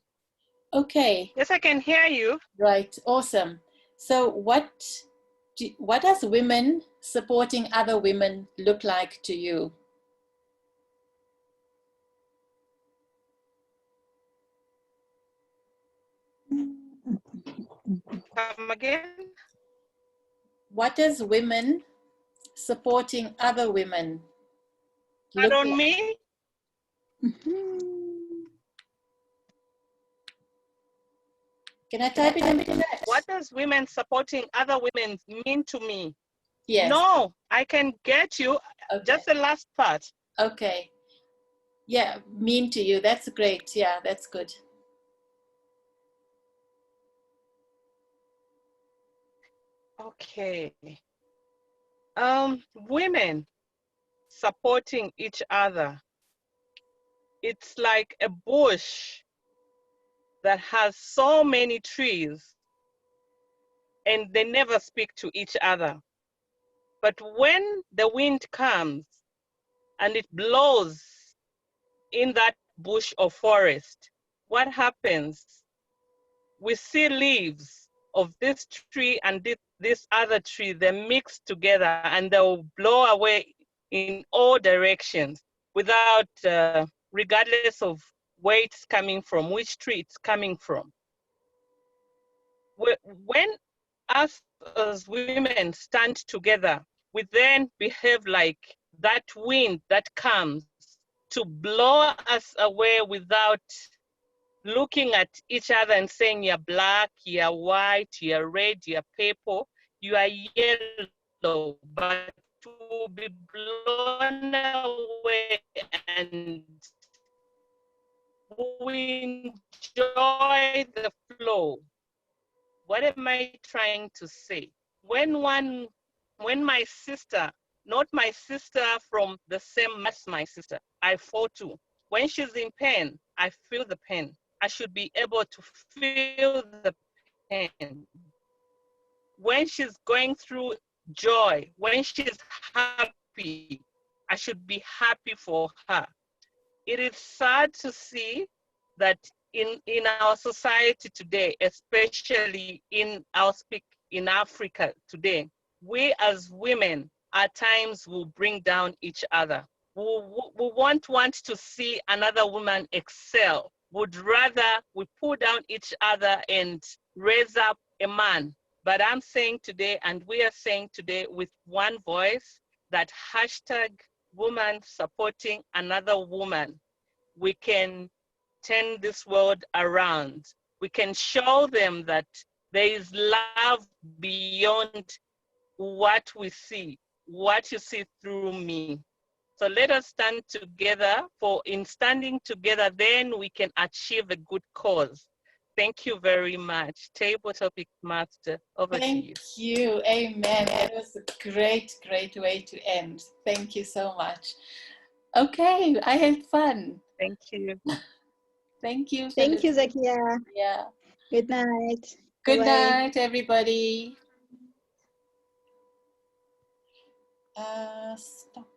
S16: Okay.
S6: Yes, I can hear you.
S16: Right, awesome. So what does women supporting other women look like to you?
S6: Come again?
S16: What does women supporting other women look
S6: Pardon
S16: like?
S6: me?
S16: Can I type it in the chat?
S6: What does women supporting other women mean to me?
S16: Yes.
S6: No, I can get you.
S16: Okay.
S6: Just the last part.
S16: Okay. Yeah, mean to you. That's great. Yeah, that's good.
S6: Okay. Women supporting each other. It's like a bush that has so many trees and they never speak to each other. But when the wind comes and it blows in that bush or forest, what happens? We see leaves of this tree and this other tree, they mix together and they'll blow away in all directions without, regardless of where it's coming from, which tree it's coming from. When us as women stand together, we then behave like that wind that comes to blow us away without looking at each other and saying you're black, you're white, you're red, you're purple, you are yellow, but will be blown away and we enjoy the flow. What am I trying to say? When my sister, not my sister from the same as my sister, I fall to. When she's in pain, I feel the pain. I should be able to feel the pain. When she's going through joy, when she's happy, I should be happy for her. It is sad to see that in our society today, especially in Africa today, we as women at times will bring down each other. We won't want to see another woman excel. Would rather we pull down each other and raise up a man. But I'm saying today, and we are saying today with one voice, that hashtag woman supporting another woman, we can turn this world around. We can show them that there is love beyond what we see, what you see through me. So let us stand together, for in standing together, then we can achieve a good cause. Thank you very much. Table topic master, over to you.
S16: Thank you. Amen. That was a great, great way to end. Thank you so much. Okay, I had fun.
S6: Thank you.
S16: Thank you.
S5: Thank you,
S16: Felicity.
S5: Zakia.
S16: Yeah.
S5: Good night.
S16: Good
S5: Bye-bye.
S16: night, everybody. Stop.